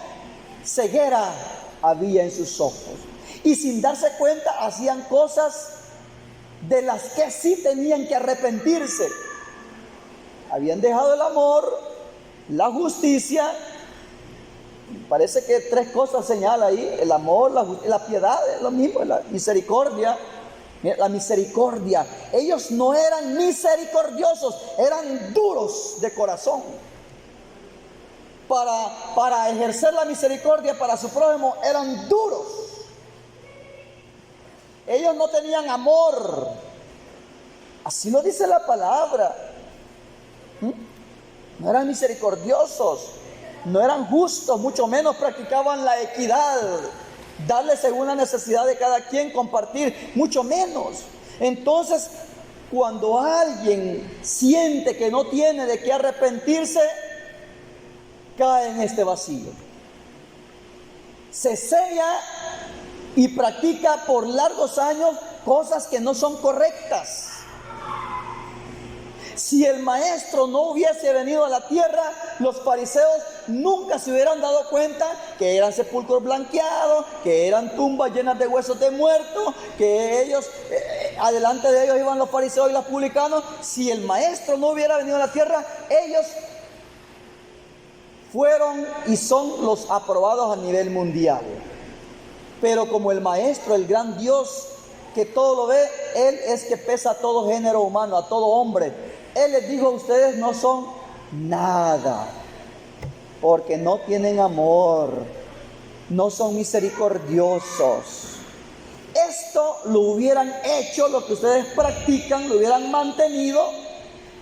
ceguera había en sus ojos. Y sin darse cuenta, hacían cosas de las que sí tenían que arrepentirse. Habían dejado el amor, la justicia. Parece que 3 cosas señala ahí: el amor, la piedad, es lo mismo, la misericordia. Mira, la misericordia. Ellos no eran misericordiosos, eran duros de corazón. Para ejercer la misericordia para su prójimo, eran duros. Ellos no tenían amor. Así lo dice la palabra. No eran misericordiosos, no eran justos, mucho menos practicaban la equidad, darle según la necesidad de cada quien, compartir, mucho menos. Entonces, cuando alguien siente que no tiene de qué arrepentirse, cae en este vacío. Se sella y practica por largos años cosas que no son correctas. Si el maestro no hubiese venido a la tierra, los fariseos nunca se hubieran dado cuenta que eran sepulcros blanqueados, que eran tumbas llenas de huesos de muertos, que ellos, adelante de ellos iban los fariseos y los publicanos. Si el maestro no hubiera venido a la tierra, ellos fueron y son los aprobados a nivel mundial. Pero como el maestro, el gran Dios que todo lo ve, Él es que pesa a todo género humano, a todo hombre. Él les dijo: ustedes no son nada, porque no tienen amor, no son misericordiosos. Esto lo hubieran hecho, lo que ustedes practican, lo hubieran mantenido,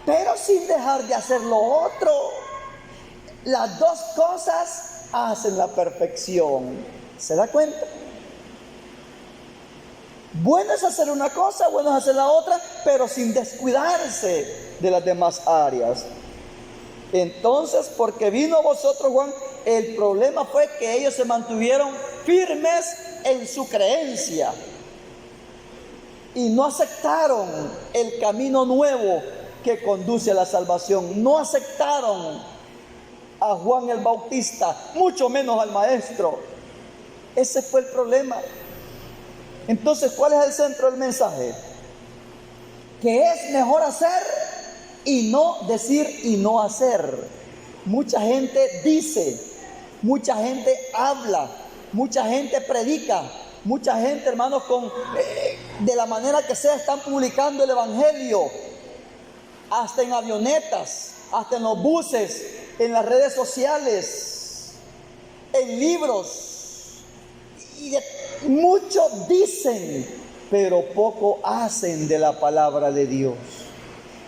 pero sin dejar de hacer lo otro. Las dos cosas hacen la perfección. ¿Se da cuenta? Bueno es hacer una cosa, bueno es hacer la otra, pero sin descuidarse de las demás áreas. Entonces, porque vino a vosotros, Juan, el problema fue que ellos se mantuvieron firmes en su creencia y no aceptaron el camino nuevo que conduce a la salvación. No aceptaron a Juan el Bautista, mucho menos al maestro. Ese fue el problema. Entonces, ¿cuál es el centro del mensaje? Que es mejor hacer y no decir y no hacer. Mucha gente dice, mucha gente habla, mucha gente predica, mucha gente, hermanos, de la manera que sea, están publicando el evangelio, hasta en avionetas, hasta en los buses, en las redes sociales, en libros. Y muchos dicen, pero poco hacen de la palabra de Dios.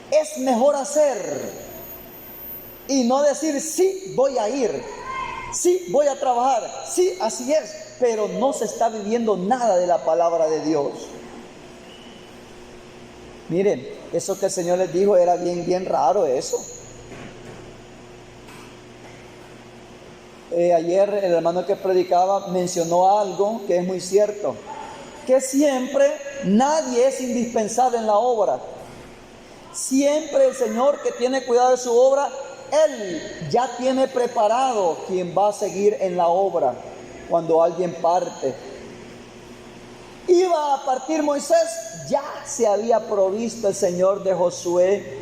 Es mejor hacer y no decir: sí, voy a ir, sí, voy a trabajar, sí, así es, pero no se está viviendo nada de la palabra de Dios. Miren, eso que el Señor les dijo era bien raro eso. Ayer el hermano que predicaba mencionó algo que es muy cierto, que siempre nadie es indispensable en la obra. Siempre el Señor, que tiene cuidado de su obra, Él ya tiene preparado quien va a seguir en la obra cuando alguien parte. Iba a partir Moisés, ya se había provisto el Señor de Josué.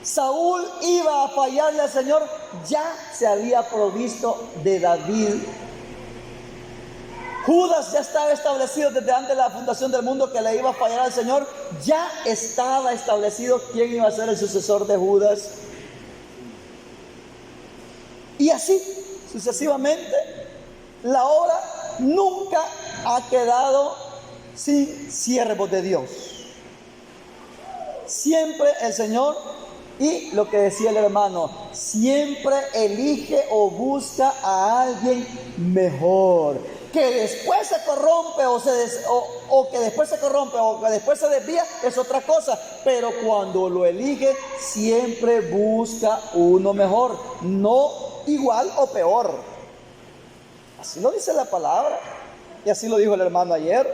Saúl iba a fallarle al Señor, ya se había provisto de David. Judas ya estaba establecido desde antes de la fundación del mundo que le iba a fallar al Señor. Ya estaba establecido quién iba a ser el sucesor de Judas. Y así sucesivamente, la obra nunca ha quedado sin siervos de Dios. Siempre el Señor, y lo que decía el hermano, siempre elige o busca a alguien mejor. Que después se corrompe o que después se corrompe o que después se desvía es otra cosa, pero cuando lo elige siempre busca uno mejor, no igual o peor. Así lo dice la palabra y así lo dijo el hermano ayer.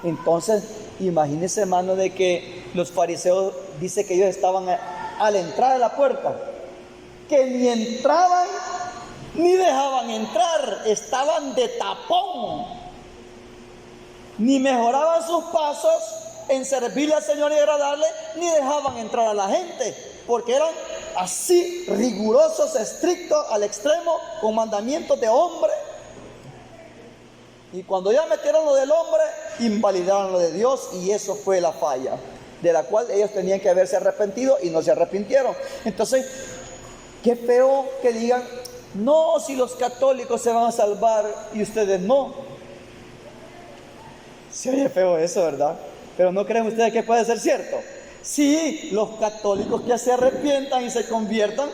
Entonces, imagínense, hermano, de que los fariseos, dice que ellos estaban a la entrada de la puerta, que ni entraban ni dejaban entrar, estaban de tapón, ni mejoraban sus pasos en servirle al Señor y agradarle, ni dejaban entrar a la gente, porque eran así rigurosos, estrictos al extremo, con mandamientos de hombre. Y cuando ya metieron lo del hombre, invalidaron lo de Dios, y eso fue la falla, de la cual ellos tenían que haberse arrepentido y no se arrepintieron. Entonces, qué feo que digan: no, si los católicos se van a salvar y ustedes no. Se oye feo eso, ¿verdad? Pero ¿no creen ustedes que puede ser cierto? Sí, los católicos que se arrepientan y se conviertan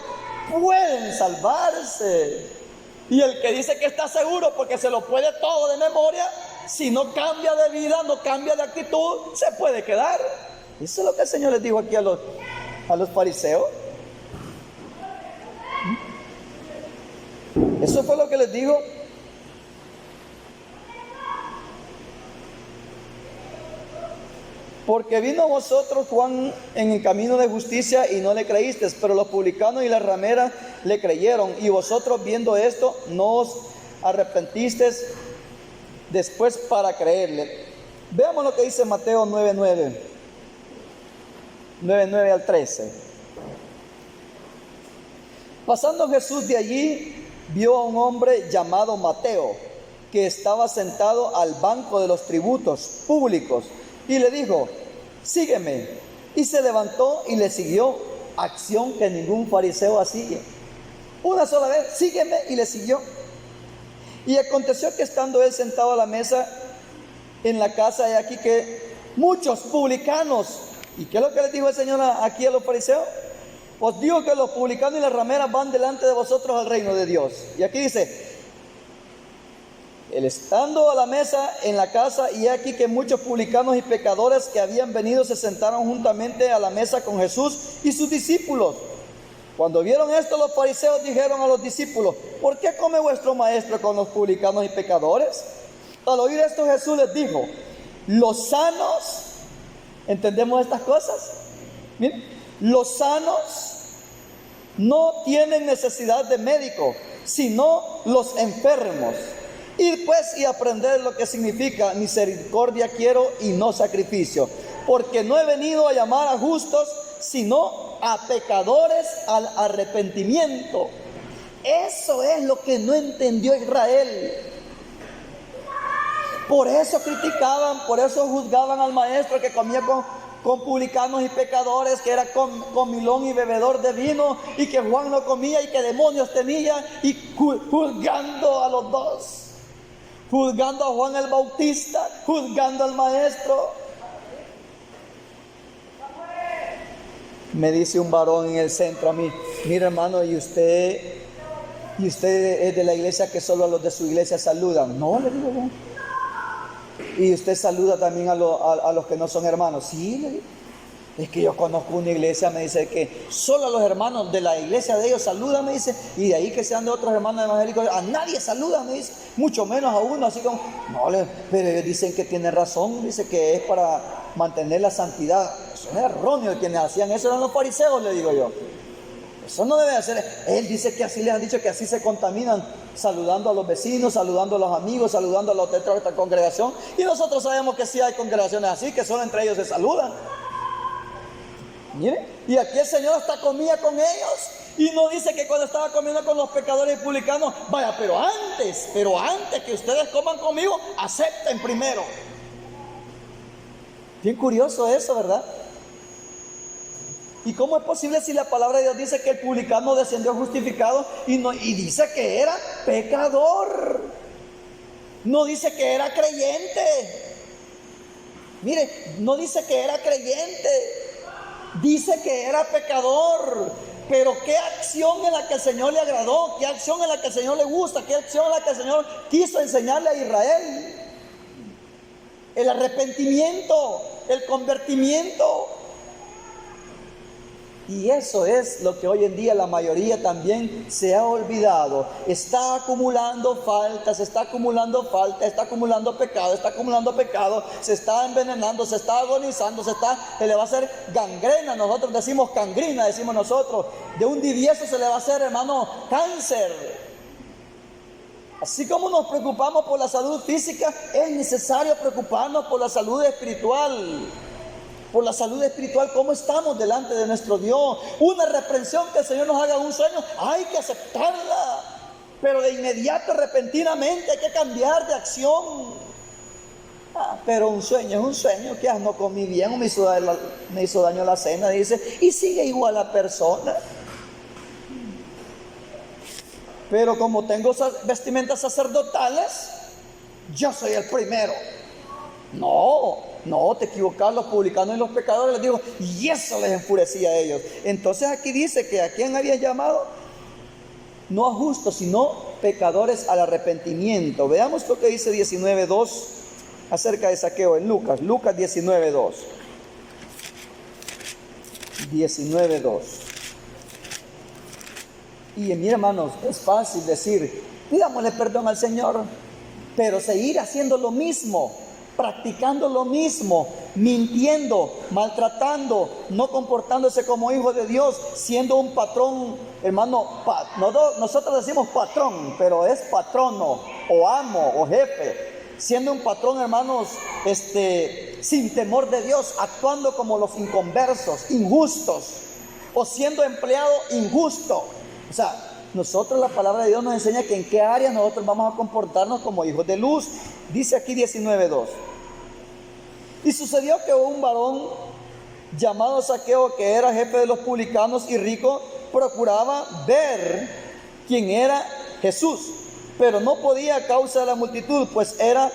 pueden salvarse. Y el que dice que está seguro porque se lo puede todo de memoria, si no cambia de vida, no cambia de actitud, se puede quedar. Eso es lo que el Señor les dijo aquí a los fariseos. Eso fue lo que les dijo. Porque vino a vosotros Juan en el camino de justicia y no le creísteis, pero los publicanos y las rameras le creyeron. Y vosotros viendo esto no os arrepentisteis después para creerle. Veamos lo que dice Mateo 9:9 al 13. Pasando Jesús de allí, vio a un hombre llamado Mateo, que estaba sentado al banco de los tributos públicos, y le dijo: sígueme. Y se levantó y le siguió, acción que ningún fariseo hacía. Una sola vez, sígueme, y le siguió. Y aconteció que estando él sentado a la mesa en la casa, he aquí que muchos publicanos. ¿Y qué es lo que les dijo el Señor aquí a los fariseos? Os digo que los publicanos y las rameras van delante de vosotros al reino de Dios. Y aquí dice: él estando a la mesa en la casa, y aquí que muchos publicanos y pecadores que habían venido se sentaron juntamente a la mesa con Jesús y sus discípulos. Cuando vieron esto, los fariseos dijeron a los discípulos: ¿por qué come vuestro maestro con los publicanos y pecadores? Al oír esto, Jesús les dijo: los sanos, ¿entendemos estas cosas? Miren, los sanos no tienen necesidad de médico, sino los enfermos. Ir pues y aprender lo que significa misericordia quiero y no sacrificio, porque no he venido a llamar a justos, sino a pecadores al arrepentimiento. Eso es lo que no entendió Israel. Por eso criticaban, por eso juzgaban al maestro que comía con publicanos y pecadores, que era comilón y bebedor de vino, y que Juan no comía y que demonios tenía, y juzgando a los dos. Juzgando a Juan el Bautista, juzgando al maestro. Me dice un varón en el centro a mí: mira, hermano, ¿y usted es de la iglesia que solo a los de su iglesia saludan? No, le digo yo. ¿Y usted saluda también a los que no son hermanos? Sí, le digo. Es que yo conozco una iglesia, me dice, que solo a los hermanos de la iglesia de ellos saludan, me dice, y de ahí que sean de otros hermanos evangélicos, a nadie saludan, me dice, mucho menos a uno, así como, no, pero ellos dicen que tiene razón, dice que es para mantener la santidad. Eso es erróneo, quienes hacían eso eran los fariseos, le digo yo. Eso no debe hacer. Él dice que así les han dicho que así se contaminan, saludando a los vecinos, saludando a los amigos, saludando a los de esta congregación, y nosotros sabemos que sí hay congregaciones así, que solo entre ellos se saludan. Miren, y aquí el Señor hasta comía con ellos, y no dice que cuando estaba comiendo con los pecadores y publicanos, vaya, pero antes que ustedes coman conmigo, acepten primero. Bien curioso eso, ¿verdad? ¿Y cómo es posible si la palabra de Dios dice que el publicano descendió justificado y dice que era pecador? No dice que era creyente. Mire, no dice que era creyente. Dice que era pecador. Pero qué acción en la que el Señor le agradó, qué acción en la que el Señor le gusta, qué acción en la que el Señor quiso enseñarle a Israel. El arrepentimiento, el convertimiento. Y eso es lo que hoy en día la mayoría también se ha olvidado. Está acumulando faltas, está acumulando pecado, se está envenenando, se está agonizando, se le va a hacer gangrena. Nosotros decimos gangrina, decimos nosotros. De un divieso se le va a hacer, hermano, cáncer. Así como nos preocupamos por la salud física, es necesario preocuparnos por la salud espiritual. Por la salud espiritual, cómo estamos delante de nuestro Dios. Una reprensión que el Señor nos haga un sueño, hay que aceptarla, pero de inmediato, repentinamente, hay que cambiar de acción. Pero un sueño es un sueño, que no comí bien, me hizo daño la cena, dice, y sigue igual la persona. Pero como tengo vestimentas sacerdotales, yo soy el primero. No, te equivocas, los publicanos y los pecadores, les digo, y eso les enfurecía a ellos. Entonces aquí dice que a quién había llamado, no a justos, sino pecadores al arrepentimiento. Veamos lo que dice 19:2 acerca de Zaqueo en Lucas 19:2. 19:2. Y mi hermanos, es fácil decir, pidámosle perdón al Señor, pero seguir haciendo lo mismo, practicando lo mismo, mintiendo, maltratando, no comportándose como hijo de Dios, siendo un patrón, hermano, nosotros decimos patrón, pero es patrono, o amo, o jefe, siendo un patrón, hermanos, sin temor de Dios, actuando como los inconversos, injustos, o siendo empleado injusto. O sea, nosotros, la palabra de Dios nos enseña que en qué áreas nosotros vamos a comportarnos como hijos de luz. Dice aquí 19:2. Y sucedió que un varón llamado Zaqueo, que era jefe de los publicanos y rico, procuraba ver quién era Jesús, pero no podía a causa de la multitud, pues era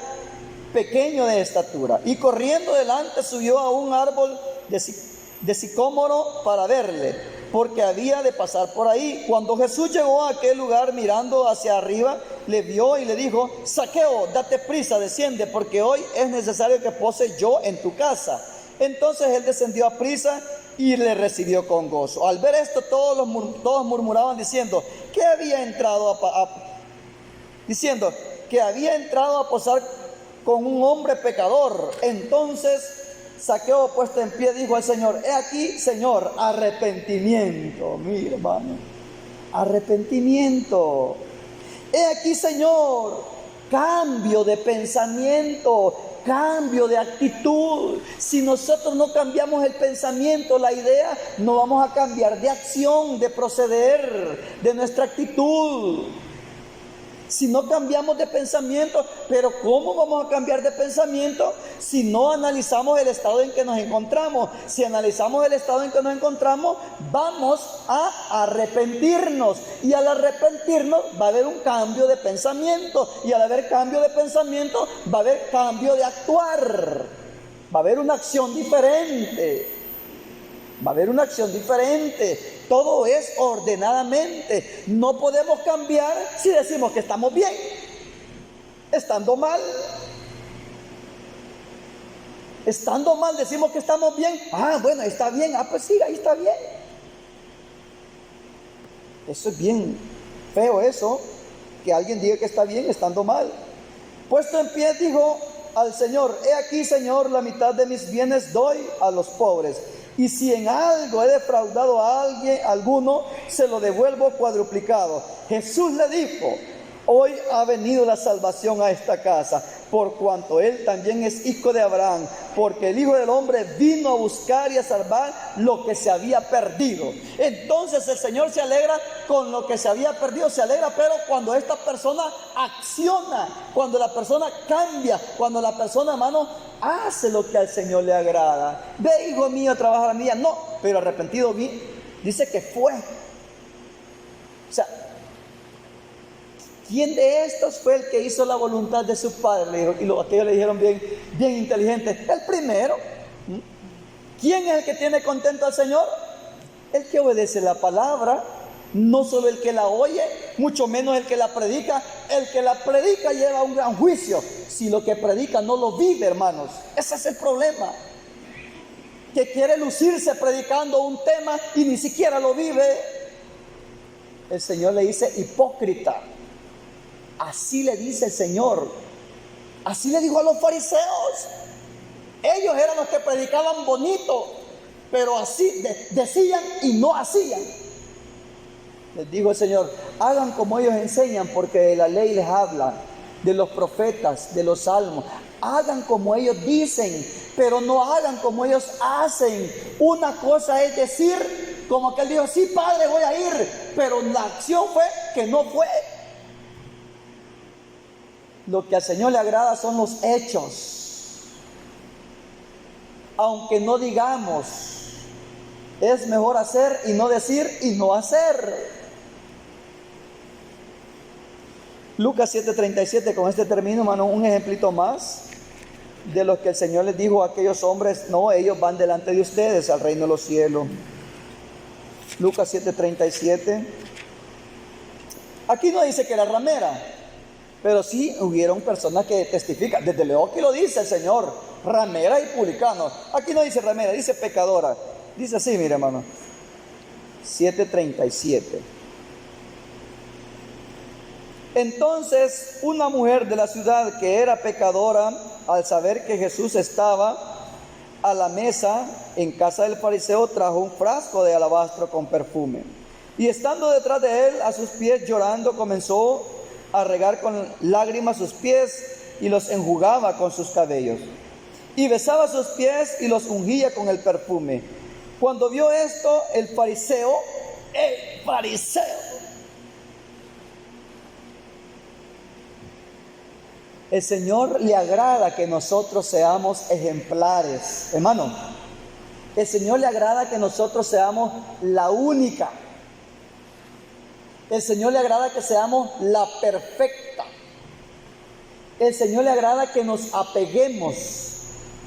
pequeño de estatura. Y corriendo delante subió a un árbol de sicómoro para verle, porque había de pasar por ahí. Cuando Jesús llegó a aquel lugar, mirando hacia arriba, le vio y le dijo: Zaqueo, date prisa, desciende, porque hoy es necesario que pose yo en tu casa. Entonces él descendió a prisa y le recibió con gozo. Al ver esto, todos murmuraban diciendo que había entrado a posar con un hombre pecador. Entonces Zaqueo, puesto en pie, dijo al Señor: he aquí, Señor, arrepentimiento. Mi hermano, arrepentimiento. He aquí, Señor, cambio de pensamiento, cambio de actitud. Si nosotros no cambiamos el pensamiento, la idea, no vamos a cambiar de acción, de proceder, de nuestra actitud. Si no cambiamos de pensamiento, pero ¿cómo vamos a cambiar de pensamiento si no analizamos el estado en que nos encontramos? Si analizamos el estado en que nos encontramos, vamos a arrepentirnos, y al arrepentirnos va a haber un cambio de pensamiento, y al haber cambio de pensamiento va a haber cambio de actuar, va a haber una acción diferente. Va a haber una acción diferente. Todo es ordenadamente. No podemos cambiar si decimos que estamos bien, estando mal. Estando mal decimos que estamos bien. Bueno, está bien. Pues sí, ahí está bien. Eso es bien feo, eso, que alguien diga que está bien estando mal. Puesto en pie, dijo al Señor: he aquí, Señor, la mitad de mis bienes doy a los pobres, y si en algo he defraudado a alguno, se lo devuelvo cuadruplicado. Jesús le dijo: hoy ha venido la salvación a esta casa, por cuanto él también es hijo de Abraham, porque el Hijo del Hombre vino a buscar y a salvar lo que se había perdido. Entonces el Señor se alegra con lo que se había perdido, se alegra, pero cuando esta persona acciona, cuando la persona cambia, cuando la persona, hermano, hace lo que al Señor le agrada. Ve, hijo mío, trabaja la mía. No, pero arrepentido dice que fue. O sea, ¿quién de estos fue el que hizo la voluntad de su padre? Y aquellos le dijeron bien inteligente: el primero. ¿Quién es el que tiene contento al Señor? El que obedece la palabra. No solo el que la oye, mucho menos el que la predica. El que la predica lleva un gran juicio si lo que predica no lo vive, hermanos. Ese es el problema, que quiere lucirse predicando un tema y ni siquiera lo vive. El Señor le dice hipócrita. Así le dice el Señor. Así le dijo a los fariseos. Ellos eran los que predicaban bonito, pero así decían y no hacían. Les dijo el Señor: hagan como ellos enseñan, porque de la ley les habla, de los profetas, de los salmos. Hagan como ellos dicen, pero no hagan como ellos hacen. Una cosa es decir, como aquel dijo: sí, Padre, voy a ir, pero la acción fue que no fue. Lo que al Señor le agrada son los hechos. Aunque no digamos, es mejor hacer y no decir y no hacer. Lucas 7:37, con este término, hermano, un ejemplito más. de los que el Señor les dijo a aquellos hombres: no, ellos van delante de ustedes al reino de los cielos. Lucas 7:37. Aquí no dice que era ramera, pero sí hubieron personas que testifican. Desde luego que lo dice el Señor: ramera y publicano. Aquí no dice ramera, dice pecadora. Dice así, mire, hermano, 7:37. Entonces una mujer de la ciudad que era pecadora, al saber que Jesús estaba a la mesa en casa del fariseo, trajo un frasco de alabastro con perfume, y estando detrás de él a sus pies llorando, comenzó a regar con lágrimas sus pies y los enjugaba con sus cabellos, y besaba sus pies y los ungía con el perfume. Cuando vio esto, el fariseo, el Señor le agrada que nosotros seamos ejemplares, hermano. El Señor le agrada que nosotros seamos la única. El Señor le agrada que seamos la perfecta. El Señor le agrada que nos apeguemos.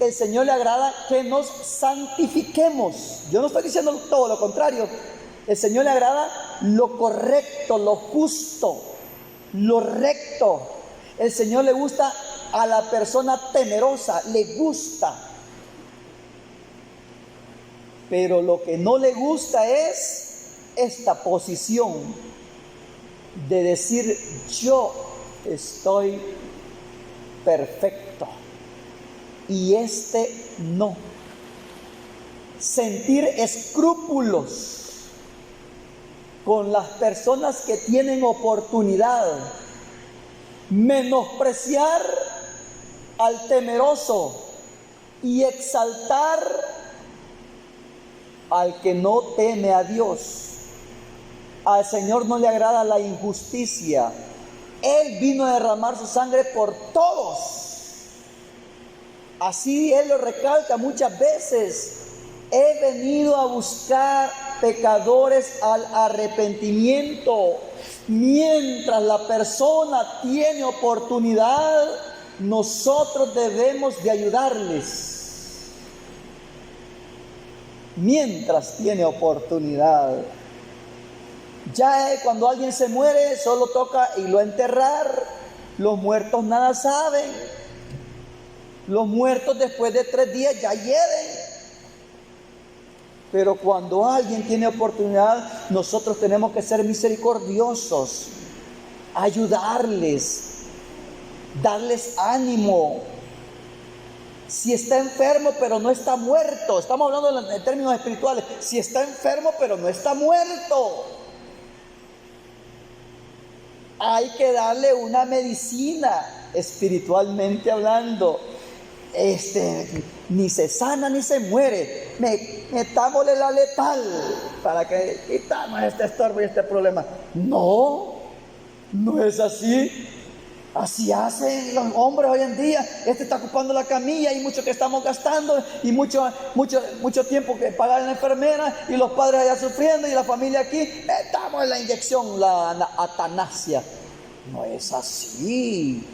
El Señor le agrada que nos santifiquemos. Yo no estoy diciendo todo lo contrario. El Señor le agrada lo correcto, lo justo, lo recto. El Señor le gusta a la persona temerosa, le gusta. Pero lo que no le gusta es esta posición de decir: yo estoy perfecto y este no. Sentir escrúpulos con las personas que tienen oportunidad. Menospreciar al temeroso y exaltar al que no teme a Dios. Al Señor no le agrada la injusticia. Él vino a derramar su sangre por todos. Así Él lo recalca muchas veces: he venido a buscar pecadores al arrepentimiento. Mientras la persona tiene oportunidad, nosotros debemos de ayudarles. Mientras tiene oportunidad. Ya cuando alguien se muere, solo toca irlo a enterrar. Los muertos nada saben. Los muertos después de 3 días ya hieden. Pero cuando alguien tiene oportunidad, nosotros tenemos que ser misericordiosos, ayudarles, darles ánimo. Si está enfermo pero no está muerto, estamos hablando en términos espirituales, si está enfermo pero no está muerto, hay que darle una medicina, espiritualmente hablando. Ni se sana ni se muere, metámosle la letal para que quitamos este estorbo y este problema. No es así. Así hacen los hombres hoy en día. Está ocupando la camilla y mucho que estamos gastando y mucho tiempo que pagar en la enfermera y los padres allá sufriendo y la familia aquí. Metamos la inyección, la atanasia. No es así.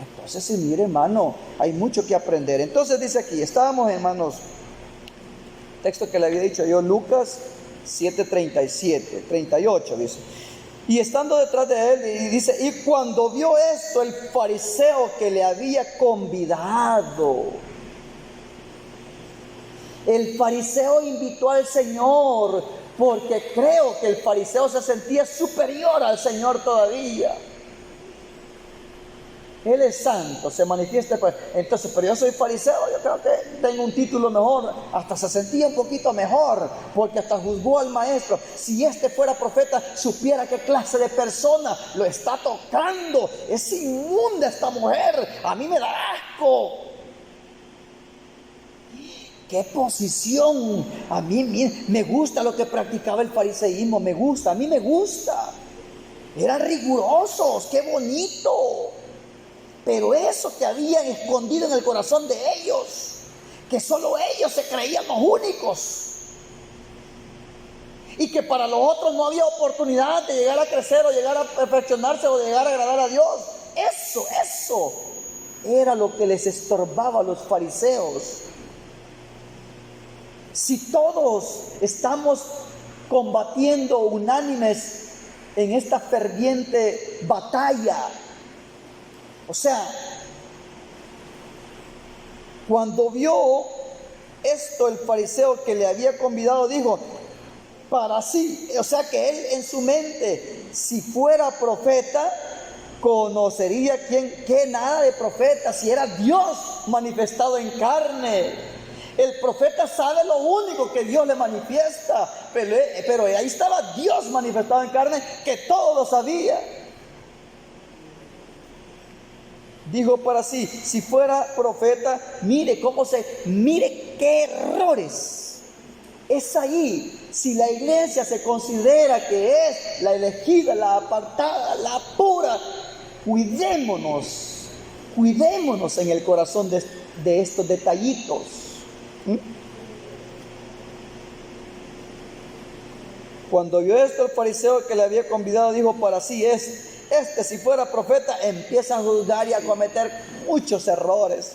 Entonces, sí, mire, hermano, hay mucho que aprender. Entonces dice aquí, estábamos, hermanos, texto que le había dicho yo, Lucas 7:37, 38 dice. Y estando detrás de él, y dice, y cuando vio esto, el fariseo que le había convidado, el fariseo invitó al Señor, porque creo que el fariseo se sentía superior al Señor todavía. Él es santo, se manifiesta. Entonces, pero yo soy fariseo, yo creo que tengo un título mejor. Hasta se sentía un poquito mejor, porque hasta juzgó al maestro. Si este fuera profeta, supiera qué clase de persona lo está tocando. Es inmunda esta mujer, a mí me da asco. ¡Qué posición! A mí me gusta lo que practicaba el fariseísmo, me gusta, a mí me gusta. Eran rigurosos, qué bonito. Pero eso que habían escondido en el corazón de ellos, que solo ellos se creían los únicos, y que para los otros no había oportunidad de llegar a crecer o llegar a perfeccionarse o de llegar a agradar a Dios, eso era lo que les estorbaba a los fariseos. Si todos estamos combatiendo unánimes en esta ferviente batalla, o sea, cuando vio esto el fariseo que le había convidado, dijo, para sí, o sea que él en su mente, si fuera profeta, conocería que nada de profeta, si era Dios manifestado en carne. El profeta sabe lo único que Dios le manifiesta, pero ahí estaba Dios manifestado en carne, que todo lo sabía. Dijo para sí, si fuera profeta, mire qué errores. Es ahí, si la iglesia se considera que es la elegida, la apartada, la pura, cuidémonos en el corazón de estos detallitos. Cuando vio esto el fariseo que le había convidado, dijo para sí, si fuera profeta, empieza a juzgar y a cometer muchos errores.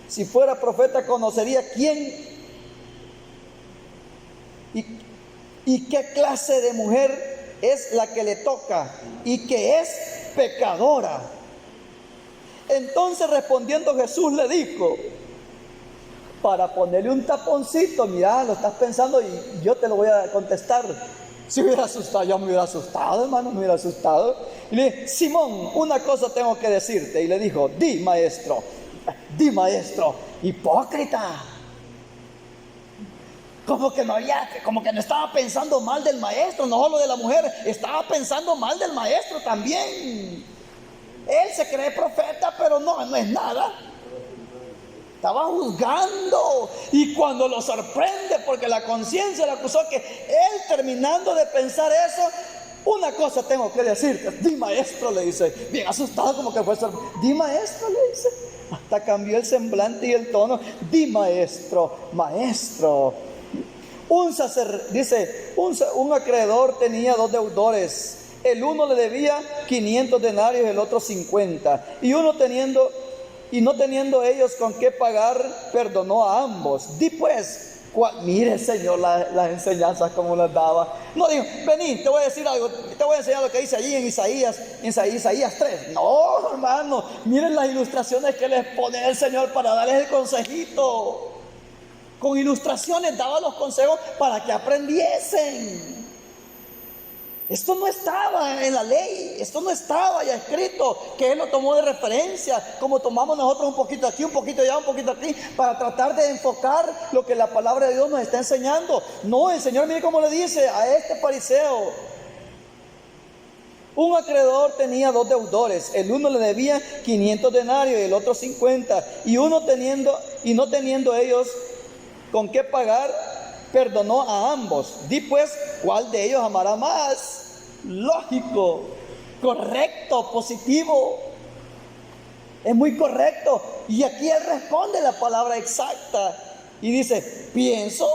Si fuera profeta, conocería quién y qué clase de mujer es la que le toca y que es pecadora. Entonces respondiendo Jesús le dijo, para ponerle un taponcito, mira, lo estás pensando y yo te lo voy a contestar. Si hubiera asustado, yo me hubiera asustado, hermano, me hubiera asustado. Y le dije, Simón, una cosa tengo que decirte. Y le dijo, di maestro, hipócrita. Como que no estaba pensando mal del maestro, no solo de la mujer, estaba pensando mal del maestro también. Él se cree profeta, pero no es nada. Estaba juzgando, y cuando lo sorprende, porque la conciencia le acusó, que él terminando de pensar eso, una cosa tengo que decirte, di maestro, le dice, bien asustado, como que fue sorprendido. Di maestro, le dice, hasta cambió el semblante y el tono. Di maestro. Un acreedor tenía 2 deudores. El uno le debía 500 denarios, el otro 50. Y no teniendo ellos con qué pagar, perdonó a ambos. Di pues, mire Señor las enseñanzas como las daba. No dijo, vení, te voy a decir algo, te voy a enseñar lo que dice allí en Isaías 3. No, hermano, miren las ilustraciones que les pone el Señor para darles el consejito. Con ilustraciones daba los consejos para que aprendiesen. Esto no estaba en la ley, esto no estaba ya escrito, que Él lo tomó de referencia, como tomamos nosotros un poquito aquí, un poquito allá, un poquito aquí, para tratar de enfocar lo que la palabra de Dios nos está enseñando. No, el Señor, mire cómo le dice a este fariseo. Un acreedor tenía 2 deudores, el uno le debía 500 denarios y el otro 50, y no teniendo ellos con qué pagar, perdonó a ambos. Di pues, ¿cuál de ellos amará más? Lógico, correcto, positivo. Es muy correcto. Y aquí él responde la palabra exacta. Y dice, pienso,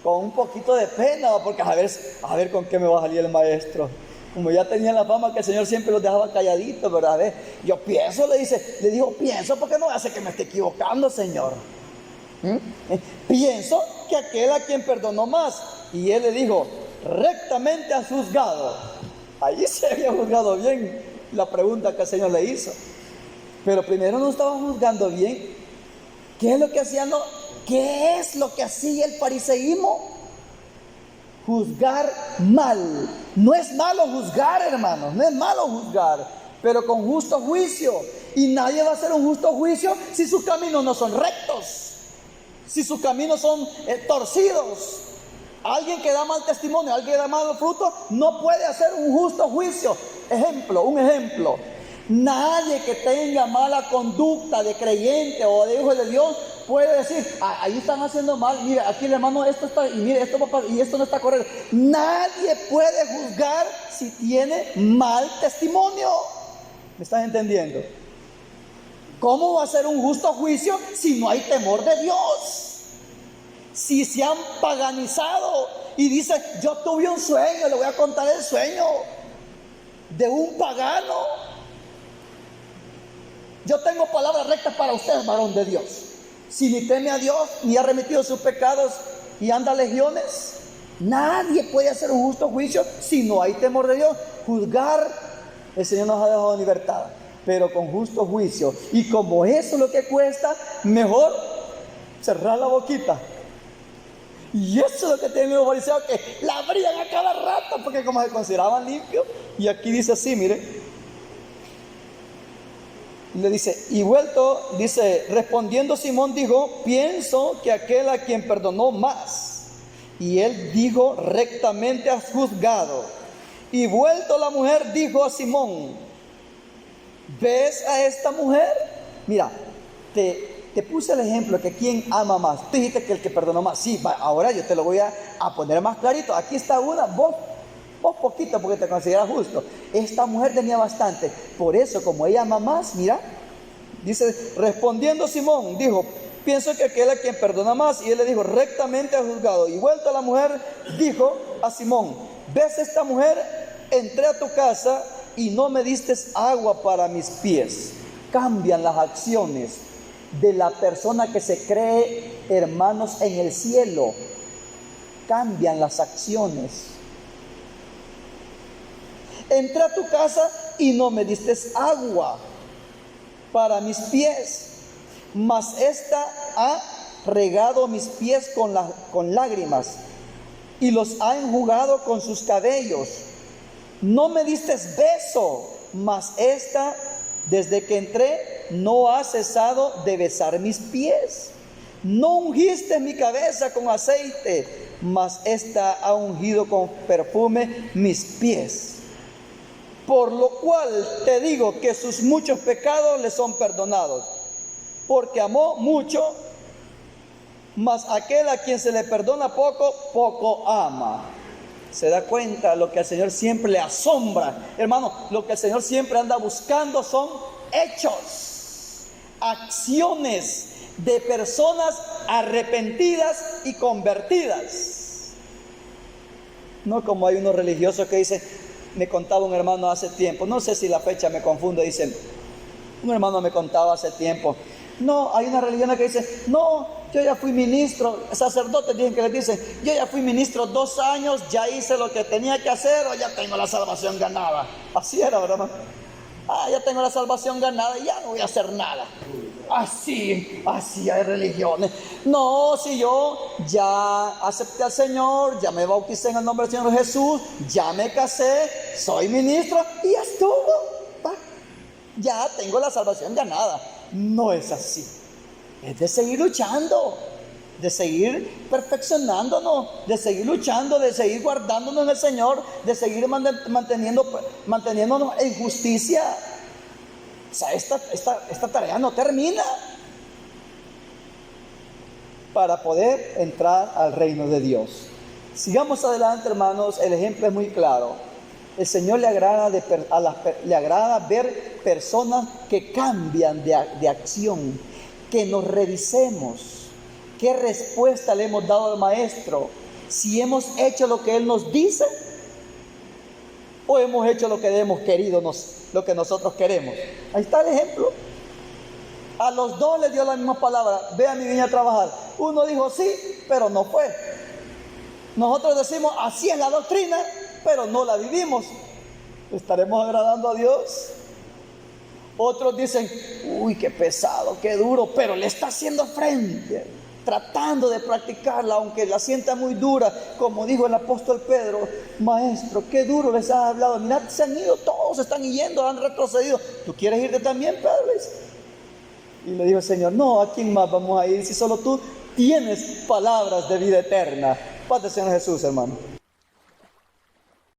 con un poquito de pena, porque a ver con qué me va a salir el maestro. Como ya tenía la fama que el Señor siempre los dejaba calladitos, ¿verdad? Yo pienso, le dijo, pienso, porque no hace que me esté equivocando, Señor. Pienso que aquel a quien perdonó más. Y él le dijo, rectamente has juzgado. Allí se había juzgado bien la pregunta que el Señor le hizo. Pero primero no estaba juzgando bien. ¿Qué es lo que hacía? ¿Qué es lo que hacía el fariseísmo? Juzgar mal. No es malo juzgar, hermanos, no es malo juzgar, pero con justo juicio. Y nadie va a hacer un justo juicio si sus caminos no son rectos, si sus caminos son torcidos. Alguien que da mal testimonio, alguien que da mal fruto, no puede hacer un justo juicio. Un ejemplo. Nadie que tenga mala conducta de creyente o de hijo de Dios puede decir, ahí están haciendo mal, mira, aquí el hermano esto está, y mire, esto no está correcto. Nadie puede juzgar si tiene mal testimonio. ¿Me estás entendiendo? ¿Cómo va a ser un justo juicio si no hay temor de Dios? Si se han paganizado y dicen, yo tuve un sueño, le voy a contar el sueño de un pagano. Yo tengo palabras rectas para usted, varón de Dios. Si ni teme a Dios, ni ha remitido sus pecados y anda a legiones, nadie puede hacer un justo juicio si no hay temor de Dios. Juzgar, el Señor nos ha dejado libertad, pero con justo juicio. Y como eso es lo que cuesta, mejor cerrar la boquita. Y eso es lo que tienen los fariseos, que la abrían a cada rato, porque como se consideraban limpios. Y aquí dice así, mire. Le dice, y vuelto, dice, respondiendo Simón dijo, pienso que aquel a quien perdonó más. Y él dijo, rectamente has juzgado. Y vuelto la mujer dijo a Simón, ¿ves a esta mujer? Mira, te puse el ejemplo que quién ama más. Tú dijiste que el que perdonó más. Sí, ahora yo te lo voy a poner más clarito. Aquí está una, vos poquito porque te consideras justo. Esta mujer tenía bastante. Por eso, como ella ama más, mira, dice, respondiendo Simón, dijo, pienso que aquel a quien perdona más. Y él le dijo, rectamente ha juzgado. Y vuelta la mujer, dijo a Simón, ¿ves esta mujer? Entré a tu casa y no me diste agua para mis pies. Cambian las acciones de la persona que se cree hermanos en el cielo. Cambian las acciones. Entré a tu casa y no me diste agua para mis pies, mas esta ha regado mis pies con lágrimas y los ha enjugado con sus cabellos. No me diste beso, mas esta, desde que entré, no ha cesado de besar mis pies. No ungiste mi cabeza con aceite, mas esta ha ungido con perfume mis pies. Por lo cual te digo que sus muchos pecados le son perdonados, porque amó mucho, mas aquel a quien se le perdona poco, poco ama. ¿Se da cuenta lo que al Señor siempre le asombra? Hermano, lo que el Señor siempre anda buscando son hechos, acciones de personas arrepentidas y convertidas. No como hay unos religiosos que dicen, me contaba un hermano hace tiempo, no sé si la fecha me confunde, dicen, un hermano me contaba hace tiempo, no, hay una religión que dice, no, yo ya fui ministro, sacerdotes dicen que les dicen, yo ya fui ministro 2 años, ya hice lo que tenía que hacer o ya tengo la salvación ganada. Así era, ¿verdad? Ya tengo la salvación ganada y ya no voy a hacer nada. Así hay religiones. No, si yo ya acepté al Señor, ya me bauticé en el nombre del Señor Jesús, ya me casé, soy ministro y ya estuvo. Ya tengo la salvación ganada. No es así. Es de seguir luchando, de seguir perfeccionándonos, de seguir luchando, de seguir guardándonos en el Señor, de seguir manteniéndonos en justicia. O sea, esta tarea no termina para poder entrar al reino de Dios. Sigamos adelante, hermanos. El ejemplo es muy claro. El Señor le agrada ver personas que cambian de acción, que nos revisemos. ¿Qué respuesta le hemos dado al Maestro? Si hemos hecho lo que Él nos dice o hemos hecho lo que hemos querido, lo que nosotros queremos. Ahí está el ejemplo. A los dos les dio la misma palabra, ve a mi viña a trabajar. Uno dijo sí, pero no fue. Nosotros decimos así es la doctrina, pero no la vivimos. ¿Estaremos agradando a Dios? Otros dicen, uy, qué pesado, qué duro, pero le está haciendo frente, tratando de practicarla, aunque la sienta muy dura, como dijo el apóstol Pedro, maestro, qué duro les ha hablado, mirad, se han ido, todos se están yendo, han retrocedido, ¿tú quieres irte también, Pedro? Y le dijo el Señor, no, ¿a quién más vamos a ir si solo tú tienes palabras de vida eterna? Paz del Señor Jesús, hermano.